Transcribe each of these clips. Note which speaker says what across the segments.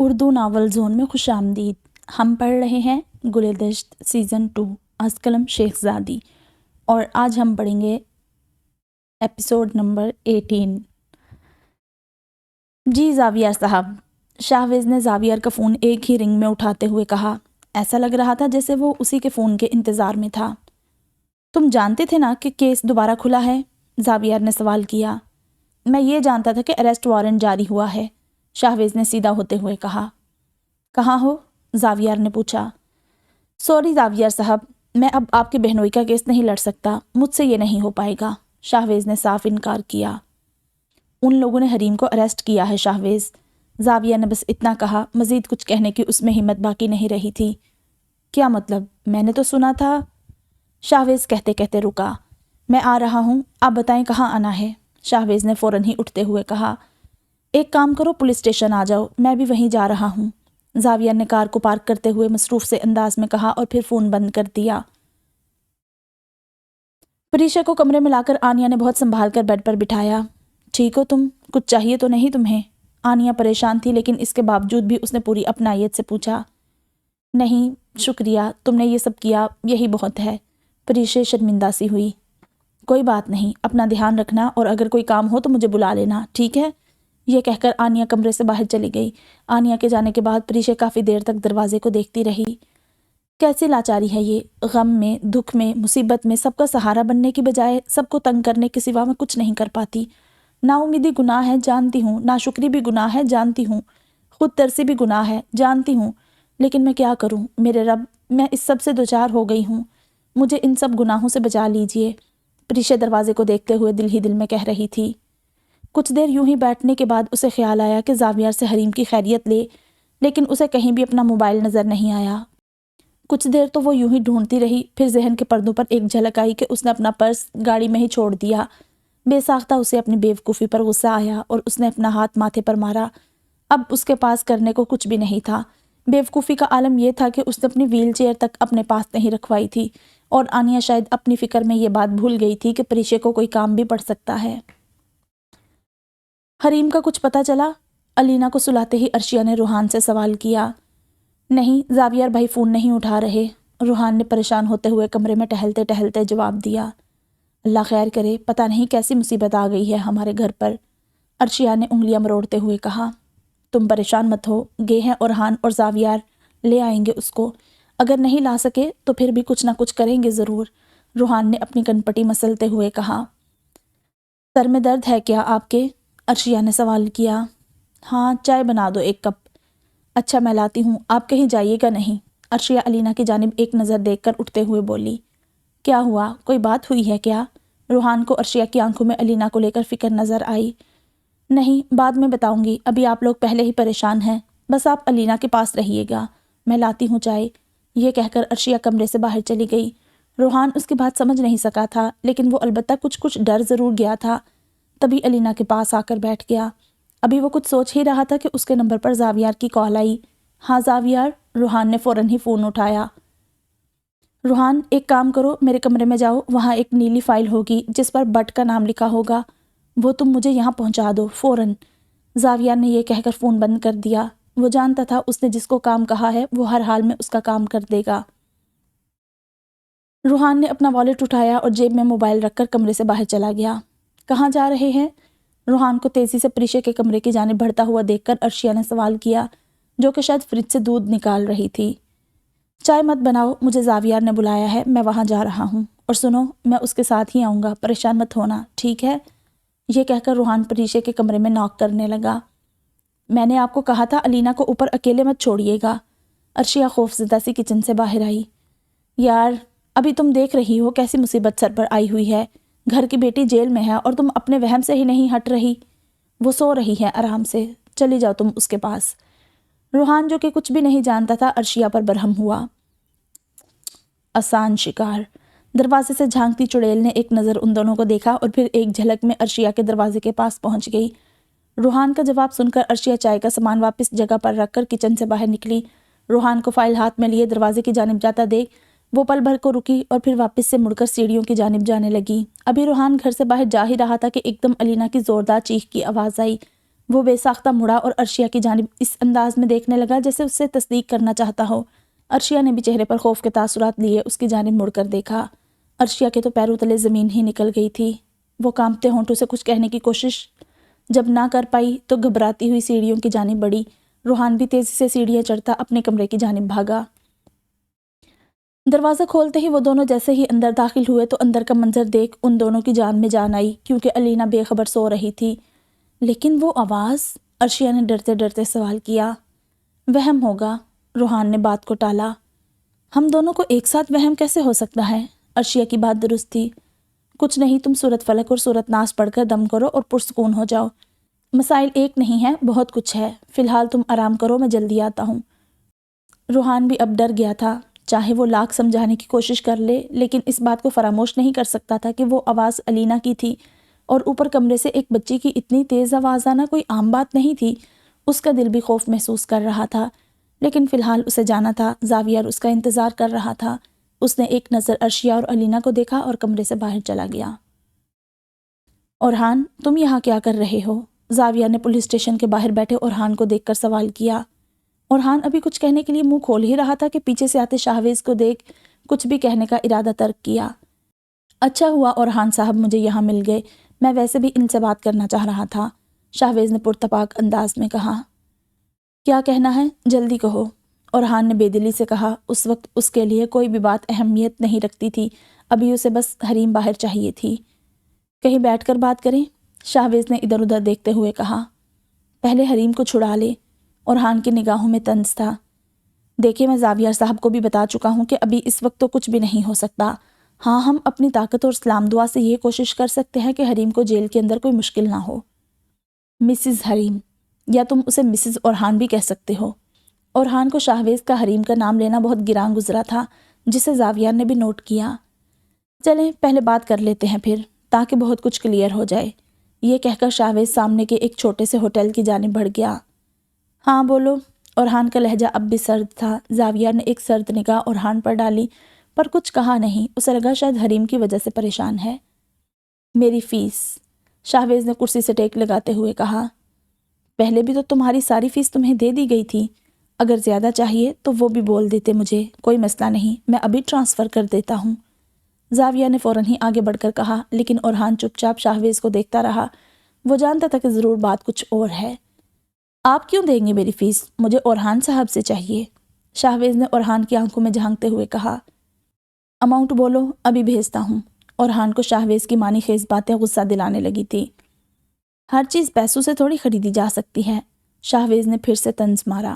Speaker 1: Urdu novel zone میں خوش آمدید۔ ہم پڑھ رہے ہیں گلدشت سیزن 2 از قلم شیخزادی، اور آج ہم پڑھیں گے ایپیسوڈ نمبر 18۔ جی زاویار صاحب، شاہویز نے زاویار کا فون ایک ہی رنگ میں اٹھاتے ہوئے کہا۔ ایسا لگ رہا تھا جیسے وہ اسی کے فون کے انتظار میں تھا۔ تم جانتے تھے نا کہ کیس دوبارہ کھلا ہے؟ زاویار نے سوال کیا۔ میں یہ جانتا تھا کہ اریسٹ وارنٹ جاری ہوا ہے، شاہویز نے سیدھا ہوتے ہوئے کہا۔ کہاں ہو؟ زاویار نے پوچھا۔ سوری زاویار صاحب، میں اب آپ کی بہنوئی کا کیس نہیں لڑ سکتا، مجھ سے یہ نہیں ہو پائے گا، شاہویز نے صاف انکار کیا۔ ان لوگوں نے حریم کو اریسٹ کیا ہے شاہویز، زاویار نے بس اتنا کہا، مزید کچھ کہنے کی اس میں ہمت باقی نہیں رہی تھی۔ کیا مطلب؟ میں نے تو سنا تھا۔ شاہویز کہتے کہتے رکا۔ میں آ رہا ہوں، آپ بتائیں کہاں آنا ہے؟ شاہویز نے فوراً ہی اٹھتے ہوئے کہا۔ ایک کام کرو، پولیس اسٹیشن آ جاؤ، میں بھی وہیں جا رہا ہوں، زاویار نے کار کو پارک کرتے ہوئے مصروف سے انداز میں کہا اور پھر فون بند کر دیا۔ پریشا کو کمرے میں لا کر آنیا نے بہت سنبھال کر بیڈ پر بٹھایا۔ ٹھیک ہو تم؟ کچھ چاہیے تو نہیں تمہیں؟ آنیا پریشان تھی، لیکن اس کے باوجود بھی اس نے پوری اپنائیت سے پوچھا۔ نہیں شکریہ، تم نے یہ سب کیا، یہی بہت ہے، پریشا شرمندہ سی ہوئی۔ کوئی بات نہیں، اپنا دھیان رکھنا، اور اگر کوئی کام ہو تو مجھے بلا لینا، ٹھیک ہے؟ یہ کہہ کر آنیا کمرے سے باہر چلی گئی۔ آنیا کے جانے کے بعد پریشا کافی دیر تک دروازے کو دیکھتی رہی۔ کیسی لاچاری ہے یہ، غم میں، دکھ میں، مصیبت میں سب کا سہارا بننے کی بجائے سب کو تنگ کرنے کے سوا میں کچھ نہیں کر پاتی۔ نا امیدی گناہ ہے جانتی ہوں، ناشکری بھی گناہ ہے جانتی ہوں، خود ترسی بھی گناہ ہے جانتی ہوں، لیکن میں کیا کروں میرے رب، میں اس سب سے دوچار ہو گئی ہوں، مجھے ان سب گناہوں سے بچا لیجئے، پریشا دروازے کو دیکھتے ہوئے دل ہی دل میں کہہ رہی تھی۔ کچھ دیر یوں ہی بیٹھنے کے بعد اسے خیال آیا کہ زاویار سے حریم کی خیریت لے، لیکن اسے کہیں بھی اپنا موبائل نظر نہیں آیا۔ کچھ دیر تو وہ یوں ہی ڈھونڈتی رہی، پھر ذہن کے پردوں پر ایک جھلک آئی کہ اس نے اپنا پرس گاڑی میں ہی چھوڑ دیا۔ بے ساختہ اسے اپنی بیوقوفی پر غصہ آیا اور اس نے اپنا ہاتھ ماتھے پر مارا۔ اب اس کے پاس کرنے کو کچھ بھی نہیں تھا۔ بیوقوفی کا عالم یہ تھا کہ اس نے اپنی ویل چیئر تک اپنے پاس نہیں رکھوائی تھی، اور آنیا شاید اپنی فکر میں یہ بات بھول گئی تھی کہ پریشا کو کوئی کام بھی پڑ سکتا ہے۔ حریم کا کچھ پتہ چلا؟ الینا کو سلاتے ہی ارشیا نے روحان سے سوال کیا۔ نہیں، زاویار بھائی فون نہیں اٹھا رہے، روحان نے پریشان ہوتے ہوئے کمرے میں ٹہلتے ٹہلتے جواب دیا۔ اللہ خیر کرے، پتہ نہیں کیسی مصیبت آ گئی ہے ہمارے گھر پر، ارشیا نے انگلیاں مروڑتے ہوئے کہا۔ تم پریشان مت ہو، گئے ہیں اورحان اور زاویار، لے آئیں گے اس کو، اگر نہیں لا سکے تو پھر بھی کچھ نہ کچھ کریں گے ضرور، روحان نے اپنی کنپٹی مسلتے ہوئے کہا۔ سر میں درد ہے کیا آپ کے؟ ارشیا نے سوال کیا۔ ہاں، چائے بنا دو ایک کپ۔ اچھا میں لاتی ہوں، آپ کہیں جائیے گا نہیں؟ ارشیا الینا کی جانب ایک نظر دیکھ کر اٹھتے ہوئے بولی۔ کیا ہوا، کوئی بات ہوئی ہے کیا؟ روحان کو ارشیا کی آنکھوں میں الینا کو لے کر فکر نظر آئی۔ نہیں، بعد میں بتاؤں گی، ابھی آپ لوگ پہلے ہی پریشان ہیں، بس آپ الینا کے پاس رہیے گا، میں لاتی ہوں چائے، یہ کہہ کر ارشیا کمرے سے باہر چلی گئی۔ روحان اس کی بات سمجھ نہیں سکا تھا، لیکن وہ البتہ کچھ ڈر ضرور گیا تھا۔ تبھی الینا کے پاس آ کر بیٹھ گیا۔ ابھی وہ کچھ سوچ ہی رہا تھا کہ اس کے نمبر پر زاویار کی کال آئی۔ ہاں زاویار، روحان نے فوراً ہی فون اٹھایا۔ روحان، ایک کام کرو، میرے کمرے میں جاؤ، وہاں ایک نیلی فائل ہوگی جس پر بٹ کا نام لکھا ہوگا، وہ تم مجھے یہاں پہنچا دو فوراً۔ زاویار نے یہ کہہ کر فون بند کر دیا۔ وہ جانتا تھا اس نے جس کو کام کہا ہے وہ ہر حال میں اس کا کام کر دے گا۔ روحان نے اپنا والیٹ اٹھایا اور جیب میں موبائل رکھ کر کمرے سے باہر چلا گیا۔ کہاں جا رہے ہیں؟ روحان کو تیزی سے پریشا کے کمرے کی جانب بڑھتا ہوا دیکھ کر ارشیا نے سوال کیا، جو کہ شاید فریج سے دودھ نکال رہی تھی۔ چائے مت بناؤ، مجھے زاویار نے بلایا ہے، میں وہاں جا رہا ہوں، اور سنو، میں اس کے ساتھ ہی آؤں گا، پریشان مت ہونا، ٹھیک ہے؟ یہ کہہ کر روحان پریشا کے کمرے میں ناک کرنے لگا۔ میں نے آپ کو کہا تھا الینا کو اوپر اکیلے مت چھوڑیے گا، ارشیا خوفزدہ سی کچن سے باہر آئی۔ یار، ابھی تم دیکھ رہی ہو کیسی مصیبت سر پر آئی ہوئی ہے، گھر کی بیٹی جیل میں ہے اور تم اپنے وہم سے ہی نہیں ہٹ رہی، وہ سو رہی ہے آرام سے، چلی جاؤ تم اس کے پاس۔ روحان جو کہ کچھ بھی نہیں جانتا تھا ارشیا پر برہم ہوا۔ آسان شکار۔ دروازے سے جھانکتی چڑیل نے ایک نظر ان دونوں کو دیکھا اور پھر ایک جھلک میں ارشیا کے دروازے کے پاس پہنچ گئی۔ روحان کا جواب سن کر ارشیا چائے کا سامان واپس جگہ پر رکھ کر کچن سے باہر نکلی۔ روحان کو فائل ہاتھ میں لیے دروازے کی جانب جاتا دیکھ وہ پل بھر کو رکی اور پھر واپس سے مڑ کر سیڑھیوں کی جانب جانے لگی۔ ابھی روحان گھر سے باہر جا ہی رہا تھا کہ ایک دم الینا کی زوردار چیخ کی آواز آئی۔ وہ بے ساختہ مڑا اور عرشیہ کی جانب اس انداز میں دیکھنے لگا جیسے اس سے تصدیق کرنا چاہتا ہو۔ عرشیہ نے بھی چہرے پر خوف کے تاثرات لیے اس کی جانب مڑ کر دیکھا۔ عرشیہ کے تو پیروں تلے زمین ہی نکل گئی تھی۔ وہ کانپتے ہونٹوں سے کچھ کہنے کی کوشش جب نہ کر پائی تو گھبراتی ہوئی سیڑھیوں کی جانب بڑھی۔ روحان بھی تیزی سے سیڑھیاں چڑھتا اپنے کمرے کی جانب بھاگا۔ دروازہ کھولتے ہی وہ دونوں جیسے ہی اندر داخل ہوئے تو اندر کا منظر دیکھ ان دونوں کی جان میں جان آئی، کیونکہ علینا بے خبر سو رہی تھی۔ لیکن وہ آواز؟ عرشیہ نے ڈرتے ڈرتے سوال کیا۔ وہم ہوگا، روحان نے بات کو ٹالا۔ ہم دونوں کو ایک ساتھ وہم کیسے ہو سکتا ہے؟ عرشیہ کی بات درست تھی۔ کچھ نہیں، تم سورت فلق اور سورت ناس پڑھ کر دم کرو اور پرسکون ہو جاؤ۔ مسائل ایک نہیں ہے، بہت کچھ ہے۔ فی الحال تم آرام کرو، میں جلدی آتا ہوں۔ روحان بھی اب ڈر گیا تھا، چاہے وہ لاکھ سمجھانے کی کوشش کر لے لیکن اس بات کو فراموش نہیں کر سکتا تھا کہ وہ آواز علینا کی تھی، اور اوپر کمرے سے ایک بچی کی اتنی تیز آواز آنا کوئی عام بات نہیں تھی۔ اس کا دل بھی خوف محسوس کر رہا تھا، لیکن فی الحال اسے جانا تھا۔ زاویہ اس کا انتظار کر رہا تھا۔ اس نے ایک نظر عرشیہ اور علینا کو دیکھا اور کمرے سے باہر چلا گیا۔ اورحان، تم یہاں کیا کر رہے ہو؟ زاویہ نے پولیس اسٹیشن کے باہر بیٹھے اورحان کو دیکھ کر سوال کیا۔ اورحان ابھی کچھ کہنے کے لیے منہ کھول ہی رہا تھا کہ پیچھے سے آتے شاہویز کو دیکھ کچھ بھی کہنے کا ارادہ ترک کیا۔ اچھا ہوا اورحان صاحب مجھے یہاں مل گئے، میں ویسے بھی ان سے بات کرنا چاہ رہا تھا، شاہویز نے پرتپاک انداز میں کہا۔ کیا کہنا ہے؟ جلدی کہو، اورحان نے بے دلی سے کہا۔ اس وقت اس کے لیے کوئی بھی بات اہمیت نہیں رکھتی تھی، ابھی اسے بس حریم باہر چاہیے تھی۔ کہیں بیٹھ کر بات کریں؟ شاہویز نے ادھر ادھر دیکھتے ہوئے کہا۔ پہلے حریم کو چھڑا لے، اورحان کی نگاہوں میں طنز تھا۔ دیکھیں، میں زاویہ صاحب کو بھی بتا چکا ہوں کہ ابھی اس وقت تو کچھ بھی نہیں ہو سکتا۔ ہاں، ہم اپنی طاقت اور سلام دعا سے یہ کوشش کر سکتے ہیں کہ حریم کو جیل کے اندر کوئی مشکل نہ ہو۔ مسز حریم، یا تم اسے مسز اورحان بھی کہہ سکتے ہو۔ اورحان کو شاہویز کا حریم کا نام لینا بہت گراں گزرا تھا، جسے زاویہ نے بھی نوٹ کیا۔ چلیں پہلے بات کر لیتے ہیں پھر، تاکہ بہت کچھ کلیئر ہو جائے۔ یہ کہہ کر شاہویز سامنے کے ایک چھوٹے سے ہوٹل کی جانب بڑھ گیا۔ ہاں بولو۔ اورحان کا لہجہ اب بھی سرد تھا۔ زاویہ نے ایک سرد نگاہ اورحان پر ڈالی پر کچھ کہا نہیں۔ اسے لگا شاید حریم کی وجہ سے پریشان ہے۔ میری فیس، شاہویز نے کرسی سے ٹیک لگاتے ہوئے کہا۔ پہلے بھی تو تمہاری ساری فیس تمہیں دے دی گئی تھی، اگر زیادہ چاہیے تو وہ بھی بول دیتے مجھے، کوئی مسئلہ نہیں، میں ابھی ٹرانسفر کر دیتا ہوں۔ زاویہ نے فوراً ہی آگے بڑھ کر کہا، لیکن اورحان چپ چاپ شاہویز کو دیکھتا رہا۔ وہ جانتا تھا کہ ضرور بات کچھ اور ہے۔ آپ کیوں دیں گے میری فیس؟ مجھے اورحان صاحب سے چاہیے، شاہویز نے اورحان کی آنکھوں میں جھانکتے ہوئے کہا۔ اماؤنٹ بولو، ابھی بھیجتا ہوں۔ اورحان کو شاہویز کی معنی خیز باتیں غصہ دلانے لگی تھی۔ ہر چیز پیسوں سے تھوڑی خریدی جا سکتی ہے، شاہویز نے پھر سے طنز مارا۔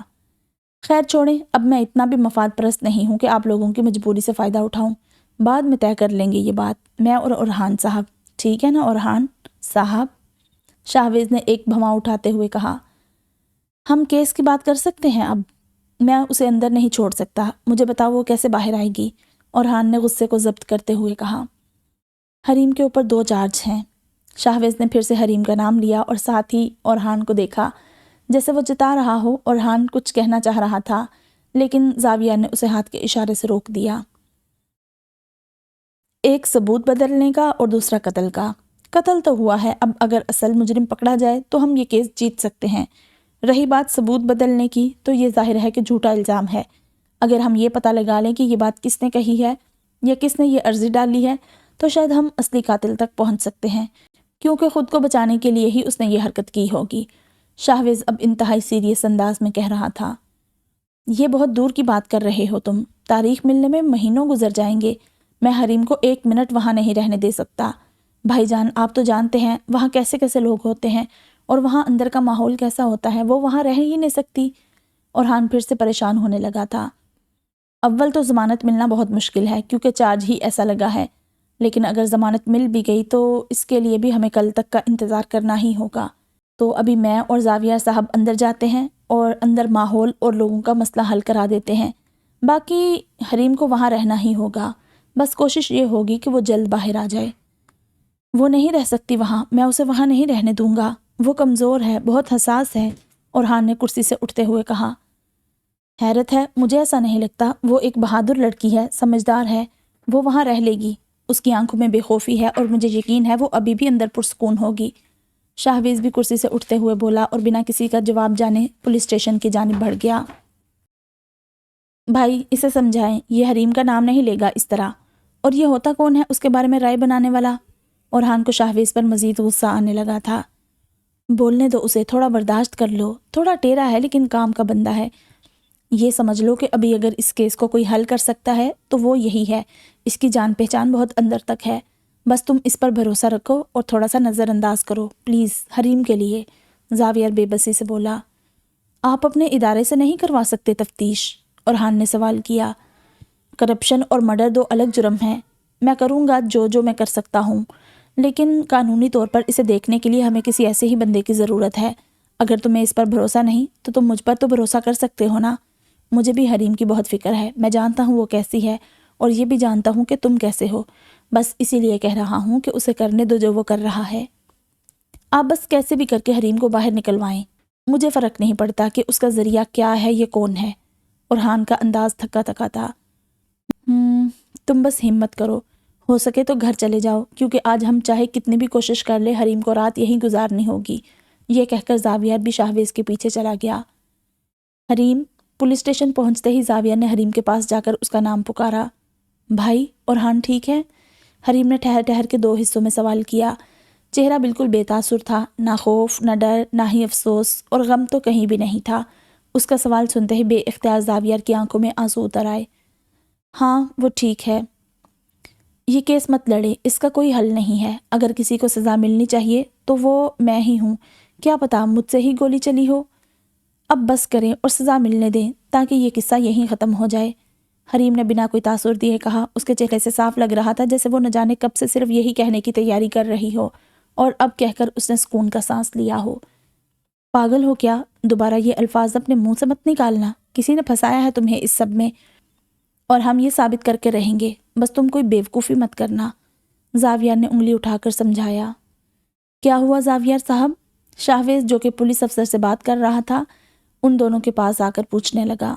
Speaker 1: خیر چھوڑیں، اب میں اتنا بھی مفاد پرست نہیں ہوں کہ آپ لوگوں کی مجبوری سے فائدہ اٹھاؤں۔ بعد میں طے کر لیں گے یہ بات، میں اور اورحان صاحب، ٹھیک ہے نا اورحان صاحب؟ شاہویز نے ایک بھواں اٹھاتے ہوئے کہا۔ ہم کیس کی بات کر سکتے ہیں اب؟ میں اسے اندر نہیں چھوڑ سکتا، مجھے بتاؤ وہ کیسے باہر آئے گی؟ اورحان نے غصے کو ضبط کرتے ہوئے کہا۔ حریم کے اوپر 2 چارج ہیں۔ شاہویز نے پھر سے حریم کا نام لیا اور ساتھ ہی اورحان کو دیکھا جیسے وہ جتا رہا ہو۔ اورحان کچھ کہنا چاہ رہا تھا لیکن زاویہ نے اسے ہاتھ کے اشارے سے روک دیا۔ ایک ثبوت بدلنے کا اور دوسرا قتل کا۔ قتل تو ہوا ہے، اب اگر اصل مجرم پکڑا جائے تو ہم یہ کیس جیت سکتے ہیں۔ رہی بات ثبوت بدلنے کی تو یہ ظاہر ہے کہ جھوٹا الزام ہے۔ اگر ہم یہ پتہ لگا لیں کہ یہ بات کس نے کہی ہے یا کس نے یہ عرضی ڈالی ہے تو شاید ہم اصلی قاتل تک پہنچ سکتے ہیں، کیونکہ خود کو بچانے کے لیے ہی اس نے یہ حرکت کی ہوگی، شاہویز اب انتہائی سیریس انداز میں کہہ رہا تھا۔ یہ بہت دور کی بات کر رہے ہو تم، تاریخ ملنے میں مہینوں گزر جائیں گے، میں حریم کو 1 منٹ وہاں نہیں رہنے دے سکتا۔ بھائی جان، آپ تو جانتے ہیں وہاں کیسے کیسے لوگ ہوتے ہیں اور وہاں اندر کا ماحول کیسا ہوتا ہے، وہ وہاں رہ ہی نہیں سکتی۔ اورحان پھر سے پریشان ہونے لگا تھا۔ اول تو ضمانت ملنا بہت مشکل ہے کیونکہ چارج ہی ایسا لگا ہے، لیکن اگر ضمانت مل بھی گئی تو اس کے لیے بھی ہمیں کل تک کا انتظار کرنا ہی ہوگا۔ تو ابھی میں اور زاویہ صاحب اندر جاتے ہیں اور اندر ماحول اور لوگوں کا مسئلہ حل کرا دیتے ہیں، باقی حریم کو وہاں رہنا ہی ہوگا، بس کوشش یہ ہوگی کہ وہ جلد باہر آ جائے۔ وہ نہیں رہ سکتی وہاں، میں اسے وہاں نہیں رہنے دوں گا، وہ کمزور ہے، بہت حساس ہے، اورحان نے کرسی سے اٹھتے ہوئے کہا۔ حیرت ہے، مجھے ایسا نہیں لگتا، وہ ایک بہادر لڑکی ہے، سمجھدار ہے، وہ وہاں رہ لے گی، اس کی آنکھوں میں بے خوفی ہے اور مجھے یقین ہے وہ ابھی بھی اندر پرسکون ہوگی۔ شاہویز بھی کرسی سے اٹھتے ہوئے بولا اور بنا کسی کا جواب جانے پولیس اسٹیشن کی جانب بڑھ گیا۔ بھائی اسے سمجھائیں، یہ حریم کا نام نہیں لے گا اس طرح، اور یہ ہوتا کون ہے اس کے بارے میں رائے بنانے والا؟ اورحان کو شاہویز پر مزید غصہ آنے لگا تھا۔ بولنے دو اسے، تھوڑا برداشت کر لو، تھوڑا ٹیڑھا ہے لیکن کام کا بندہ ہے۔ یہ سمجھ لو کہ ابھی اگر اس کیس کو کوئی حل کر سکتا ہے تو وہ یہی ہے، اس کی جان پہچان بہت اندر تک ہے، بس تم اس پر بھروسہ رکھو اور تھوڑا سا نظر انداز کرو پلیز، حریم کے لیے۔ زاویہ بے بسی سے بولا۔ آپ اپنے ادارے سے نہیں کروا سکتے تفتیش؟ اورحان نے سوال کیا۔ کرپشن اور مرڈر دو الگ جرم ہیں، میں کروں گا جو میں کر سکتا ہوں، لیکن قانونی طور پر اسے دیکھنے کے لیے ہمیں کسی ایسے ہی بندے کی ضرورت ہے۔ اگر تمہیں اس پر بھروسہ نہیں تو تم مجھ پر تو بھروسہ کر سکتے ہو نا؟ مجھے بھی حریم کی بہت فکر ہے، میں جانتا ہوں وہ کیسی ہے اور یہ بھی جانتا ہوں کہ تم کیسے ہو، بس اسی لیے کہہ رہا ہوں کہ اسے کرنے دو جو وہ کر رہا ہے۔ آپ بس کیسے بھی کر کے حریم کو باہر نکلوائیں، مجھے فرق نہیں پڑتا کہ اس کا ذریعہ کیا ہے، یہ کون ہے۔ اورحان کا انداز تھکا تھکا تھا۔ تم بس ہمت کرو، ہو سکے تو گھر چلے جاؤ، کیونکہ آج ہم چاہے کتنی بھی کوشش کر لے حریم کو رات یہیں گزارنی ہوگی۔ یہ کہہ کر زاویہ بھی شاہویز کے پیچھے چلا گیا۔ حریم۔ پولیس اسٹیشن پہنچتے ہی زاویہ نے حریم کے پاس جا کر اس کا نام پکارا۔ بھائی، اورحان ٹھیک ہے؟ حریم نے ٹھہر ٹھہر کے دو حصوں میں سوال کیا۔ چہرہ بالکل بے تاثر تھا، نہ خوف، نہ ڈر، نہ ہی افسوس اور غم تو کہیں بھی نہیں تھا۔ اس کا سوال سنتے ہی بے اختیار زاویہ کی آنکھوں میں آنسو اتر آئے۔ ہاں وہ ٹھیک ہے۔ یہ کیس مت لڑے، اس کا کوئی حل نہیں ہے، اگر کسی کو سزا ملنی چاہیے تو وہ میں ہی ہوں، کیا پتا مجھ سے ہی گولی چلی ہو۔ اب بس کریں اور سزا ملنے دیں تاکہ یہ قصہ یہیں ختم ہو جائے۔ حریم نے بنا کوئی تاثر دیے کہا، اس کے چہرے سے صاف لگ رہا تھا جیسے وہ نہ جانے کب سے صرف یہی کہنے کی تیاری کر رہی ہو اور اب کہہ کر اس نے سکون کا سانس لیا ہو۔ پاگل ہو کیا؟ دوبارہ یہ الفاظ اپنے منہ سے مت نکالنا، کسی نے پھنسایا ہے تمہیں اس سب میں اور ہم یہ ثابت کر کے رہیں گے، بس تم کوئی بیوقوفی مت کرنا۔ زاویہ نے انگلی اٹھا کر سمجھایا۔ کیا ہوا زاویہ صاحب؟ شاہویز جو کہ پولیس افسر سے بات کر رہا تھا ان دونوں کے پاس آ کر پوچھنے لگا۔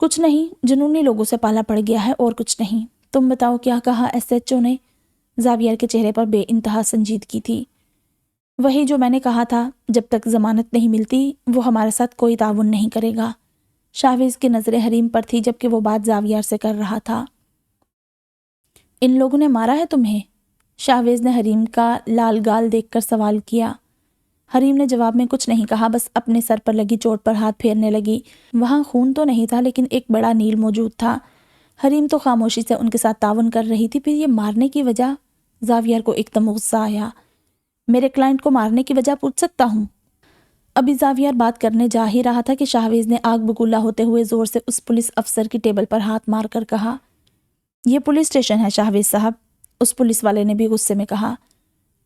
Speaker 1: کچھ نہیں، جنونی لوگوں سے پالا پڑ گیا ہے اور کچھ نہیں۔ تم بتاؤ کیا کہا ایس ایچ او نے؟ زاویہ کے چہرے پر بے انتہا سنجیدگی تھی۔ وہی جو میں نے کہا تھا، جب تک ضمانت نہیں ملتی وہ ہمارے ساتھ کوئی تعاون نہیں کرے گا۔ شاہویز کی نظریں حریم پر تھی جبکہ وہ بات زاویہ سے کر رہا تھا۔ ان لوگوں نے مارا ہے تمہیں؟ شاہویز نے حریم کا لال گال دیکھ کر سوال کیا۔ حریم نے جواب میں کچھ نہیں کہا، بس اپنے سر پر لگی چوٹ پر ہاتھ پھیرنے لگی۔ وہاں خون تو نہیں تھا لیکن ایک بڑا نیل موجود تھا۔ حریم تو خاموشی سے ان کے ساتھ تعاون کر رہی تھی، پھر یہ مارنے کی وجہ؟ زاویہ کو ایک دم غصہ آیا۔ میرے کلائنٹ کو مارنے کی وجہ پوچھ سکتا ہوں؟ ابھی زاویہ بات کرنے جا ہی رہا تھا کہ شاہویز نے آگ بگولا ہوتے ہوئے زور سے اس پولیس افسر کی ٹیبل پر ہاتھ مار کر کہا۔ یہ پولیس اسٹیشن ہے شاہویز صاحب، اس پولیس والے نے بھی غصے میں کہا،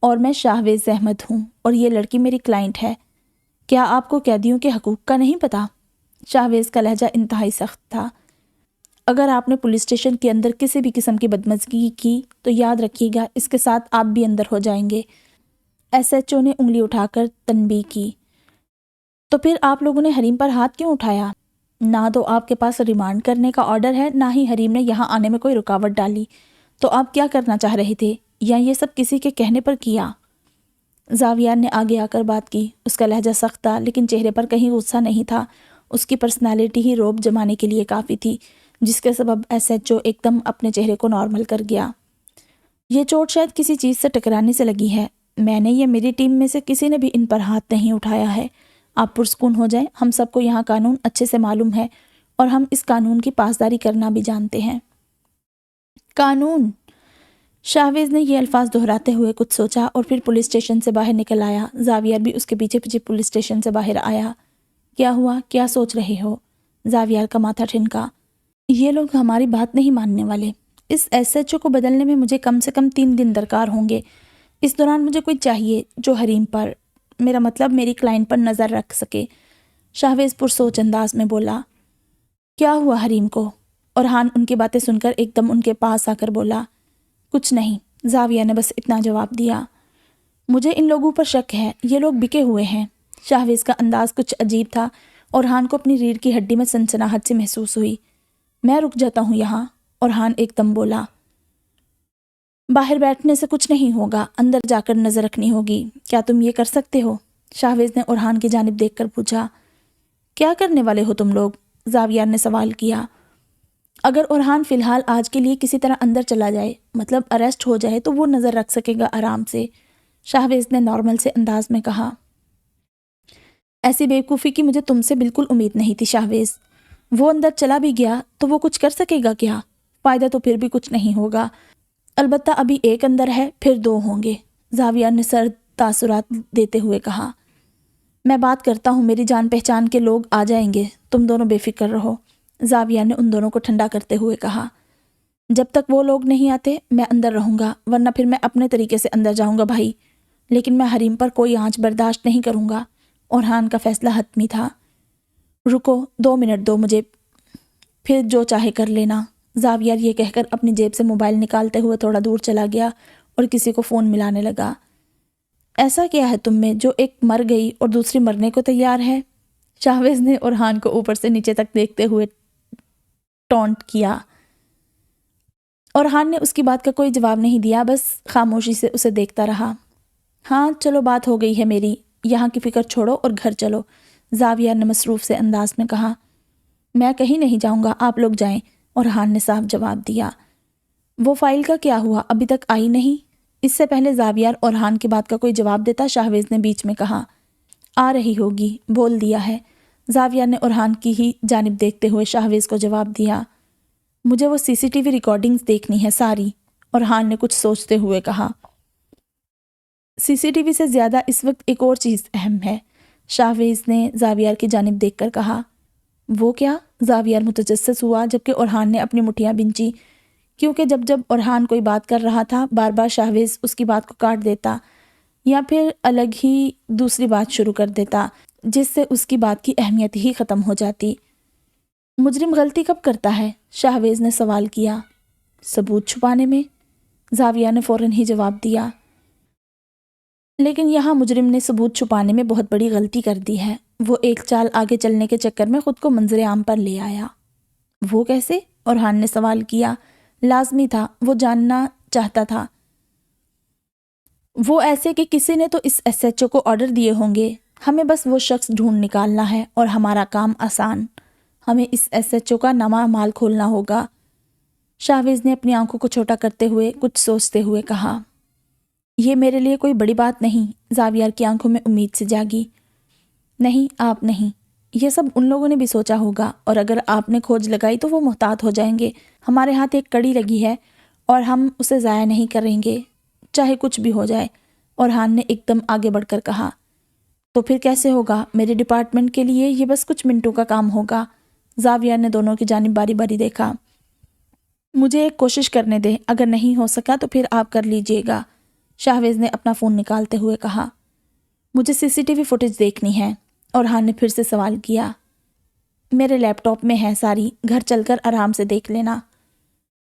Speaker 1: اور میں شاہویز احمد ہوں اور یہ لڑکی میری کلائنٹ ہے۔ کیا آپ کو قیدیوں کے حقوق کا نہیں پتا؟ شاہویز کا لہجہ انتہائی سخت تھا۔ اگر آپ نے پولیس اسٹیشن کے اندر کسی بھی قسم کی بدمزگی کی تو یاد رکھیے گا اس کے ساتھ آپ بھی اندر ہو جائیں گے۔ ایس ایچ او نے انگلی اٹھا کر تنبیہ کی۔ تو پھر آپ لوگوں نے حریم پر ہاتھ کیوں اٹھایا؟ نہ تو آپ کے پاس ریمانڈ کرنے کا آرڈر ہے، نہ ہی حریم نے یہاں آنے میں کوئی رکاوٹ ڈالی، تو آپ کیا کرنا چاہ رہے تھے، یا یہ سب کسی کے کہنے پر کیا؟ زاویہ نے آگے آ کر بات کی۔ اس کا لہجہ سخت تھا لیکن چہرے پر کہیں غصہ نہیں تھا، اس کی پرسنالٹی ہی روب جمانے کے لیے کافی تھی، جس کے سبب ایس ایچ او ایک دم اپنے چہرے کو نارمل کر گیا۔ یہ چوٹ شاید کسی چیز سے ٹکرانے سے لگی ہے، میں نے یا میری ٹیم میں سے کسی نے بھی ان پر ہاتھ نہیں اٹھایا ہے۔ آپ پرسکون ہو جائیں، ہم سب کو یہاں قانون اچھے سے معلوم ہے اور ہم اس قانون کی پاسداری کرنا بھی جانتے ہیں۔ قانون؟ شاہویز نے یہ الفاظ دہراتے ہوئے کچھ سوچا اور پھر پولیس اسٹیشن سے باہر نکل آیا۔ زاویہ بھی اس کے پیچھے پیچھے پولیس اسٹیشن سے باہر آیا۔ کیا ہوا؟ کیا سوچ رہے ہو؟ زاویہ کا ماتھا ٹھنکا۔ یہ لوگ ہماری بات نہیں ماننے والے۔ اس ایس ایچ او کو بدلنے میں مجھے کم سے کم 3 دن درکار ہوں گے۔ اس دوران مجھے کوئی چاہیے جو حریم پر، میرا مطلب میری کلائنٹ پر نظر رکھ سکے۔ شاہویز پرسوچ انداز میں بولا۔ کیا ہوا حریم کو؟ اورحان ان کی باتیں سن کر ایک دم ان کے پاس آ کر بولا۔ کچھ نہیں، زاویہ نے بس اتنا جواب دیا۔ مجھے ان لوگوں پر شک ہے، یہ لوگ بکے ہوئے ہیں۔ شاہویز کا انداز کچھ عجیب تھا۔ اورحان کو اپنی ریڑھ کی ہڈی میں سنسناہٹ سی محسوس ہوئی۔ میں رک جاتا ہوں یہاں، اورحان ایک دم بولا۔ باہر بیٹھنے سے کچھ نہیں ہوگا، اندر جا کر نظر رکھنی ہوگی۔ کیا تم یہ کر سکتے ہو؟ شاہویز نے اورحان کی جانب دیکھ کر پوچھا۔ کیا کرنے والے ہو تم لوگ؟ زاویار نے سوال کیا۔ اگر اورحان فی الحال آج کے لیے کسی طرح اندر چلا جائے، مطلب اریسٹ ہو جائے، تو وہ نظر رکھ سکے گا آرام سے، شاہویز نے نارمل سے انداز میں کہا۔ ایسی بیوقوفی کی مجھے تم سے بالکل امید نہیں تھی شاہویز۔ وہ اندر چلا بھی گیا تو وہ کچھ کر سکے گا کیا؟ فائدہ تو پھر بھی کچھ نہیں ہوگا۔ البتہ ابھی ایک اندر ہے، پھر دو ہوں گے، زاویار نے سرد تاثرات دیتے ہوئے کہا۔ میں بات کرتا ہوں، میری جان پہچان کے لوگ آ جائیں گے، تم دونوں بے فکر رہو، زاویار نے ان دونوں کو ٹھنڈا کرتے ہوئے کہا۔ جب تک وہ لوگ نہیں آتے میں اندر رہوں گا، ورنہ پھر میں اپنے طریقے سے اندر جاؤں گا بھائی، لیکن میں حریم پر کوئی آنچ برداشت نہیں کروں گا۔ اورحان کا فیصلہ حتمی تھا۔ رکو، 2 منٹ دو مجھے، پھر جو چاہے کر لینا، زاویار یہ کہہ کر اپنی جیب سے موبائل نکالتے ہوئے تھوڑا دور چلا گیا اور کسی کو فون ملانے لگا۔ ایسا کیا ہے تم میں جو ایک مر گئی اور دوسری مرنے کو تیار ہے؟ شاہویز نے اورحان کو اوپر سے نیچے تک دیکھتے ہوئے ٹونٹ کیا۔ اورحان نے اس کی بات کا کوئی جواب نہیں دیا، بس خاموشی سے اسے دیکھتا رہا۔ ہاں چلو، بات ہو گئی ہے میری، یہاں کی فکر چھوڑو اور گھر چلو، زاویار نے مصروف سے انداز میں کہا۔ میں کہیں نہیں جاؤں گا، آپ لوگ جائیں، اورحان نے صاف جواب دیا۔ وہ فائل کا کیا ہوا؟ ابھی تک آئی نہیں؟ اس سے پہلے زاویار اورحان کی بات کا کوئی جواب دیتا، شاہویز نے بیچ میں کہا۔ آ رہی ہوگی، بول دیا ہے، زاویار نے اورحان کی ہی جانب دیکھتے ہوئے شاہویز کو جواب دیا۔ مجھے وہ سی سی ٹی وی ریکارڈنگز دیکھنی ہے ساری، اورحان نے کچھ سوچتے ہوئے کہا۔ سی سی ٹی وی سے زیادہ اس وقت ایک اور چیز اہم ہے، شاہویز نے زاویار کی جانب دیکھ کر کہا۔ وہ کیا؟ زاویار متجسس ہوا، جبکہ اورحان نے اپنی مٹھیاں بنچی، کیونکہ جب اورحان کوئی بات کر رہا تھا بار بار شاہویز اس کی بات کو کاٹ دیتا یا پھر الگ ہی دوسری بات شروع کر دیتا، جس سے اس کی بات کی اہمیت ہی ختم ہو جاتی۔ مجرم غلطی کب کرتا ہے؟ شاہویز نے سوال کیا۔ ثبوت چھپانے میں، زاویار نے فوراً ہی جواب دیا۔ لیکن یہاں مجرم نے ثبوت چھپانے میں بہت بڑی غلطی کر دی ہے، وہ ایک چال آگے چلنے کے چکر میں خود کو منظر عام پر لے آیا۔ وہ کیسے؟ اورحان نے سوال کیا۔ لازمی تھا، وہ جاننا چاہتا تھا۔ وہ ایسے کہ کسی نے تو اس ایس ایچ او کو آرڈر دیے ہوں گے، ہمیں بس وہ شخص ڈھونڈ نکالنا ہے اور ہمارا کام آسان، ہمیں اس ایس ایچ او کا نواں مال کھولنا ہوگا، شاہویز نے اپنی آنکھوں کو چھوٹا کرتے ہوئے کچھ سوچتے ہوئے کہا۔ یہ میرے لیے کوئی بڑی بات نہیں، زاویار کی آنکھوں میں امید سے جاگی۔ نہیں، آپ نہیں، یہ سب ان لوگوں نے بھی سوچا ہوگا، اور اگر آپ نے کھوج لگائی تو وہ محتاط ہو جائیں گے، ہمارے ہاتھ ایک کڑی لگی ہے اور ہم اسے ضائع نہیں کریں گے، چاہے کچھ بھی ہو جائے، اورحان نے ایک دم آگے بڑھ کر کہا۔ تو پھر کیسے ہوگا؟ میرے ڈپارٹمنٹ کے لیے یہ بس کچھ منٹوں کا کام ہوگا، زاویار نے دونوں کی جانب باری باری دیکھا۔ مجھے ایک کوشش کرنے دیں، اگر نہیں ہو سکا تو پھر آپ کر لیجئے گا، شاہویز نے اپنا فون نکالتے ہوئے کہا۔ مجھے سی سی ٹی وی فوٹیج دیکھنی ہے، اورحان نے پھر سے سوال کیا۔ میرے لیپ ٹاپ میں ہے ساری، گھر چل کر آرام سے دیکھ لینا۔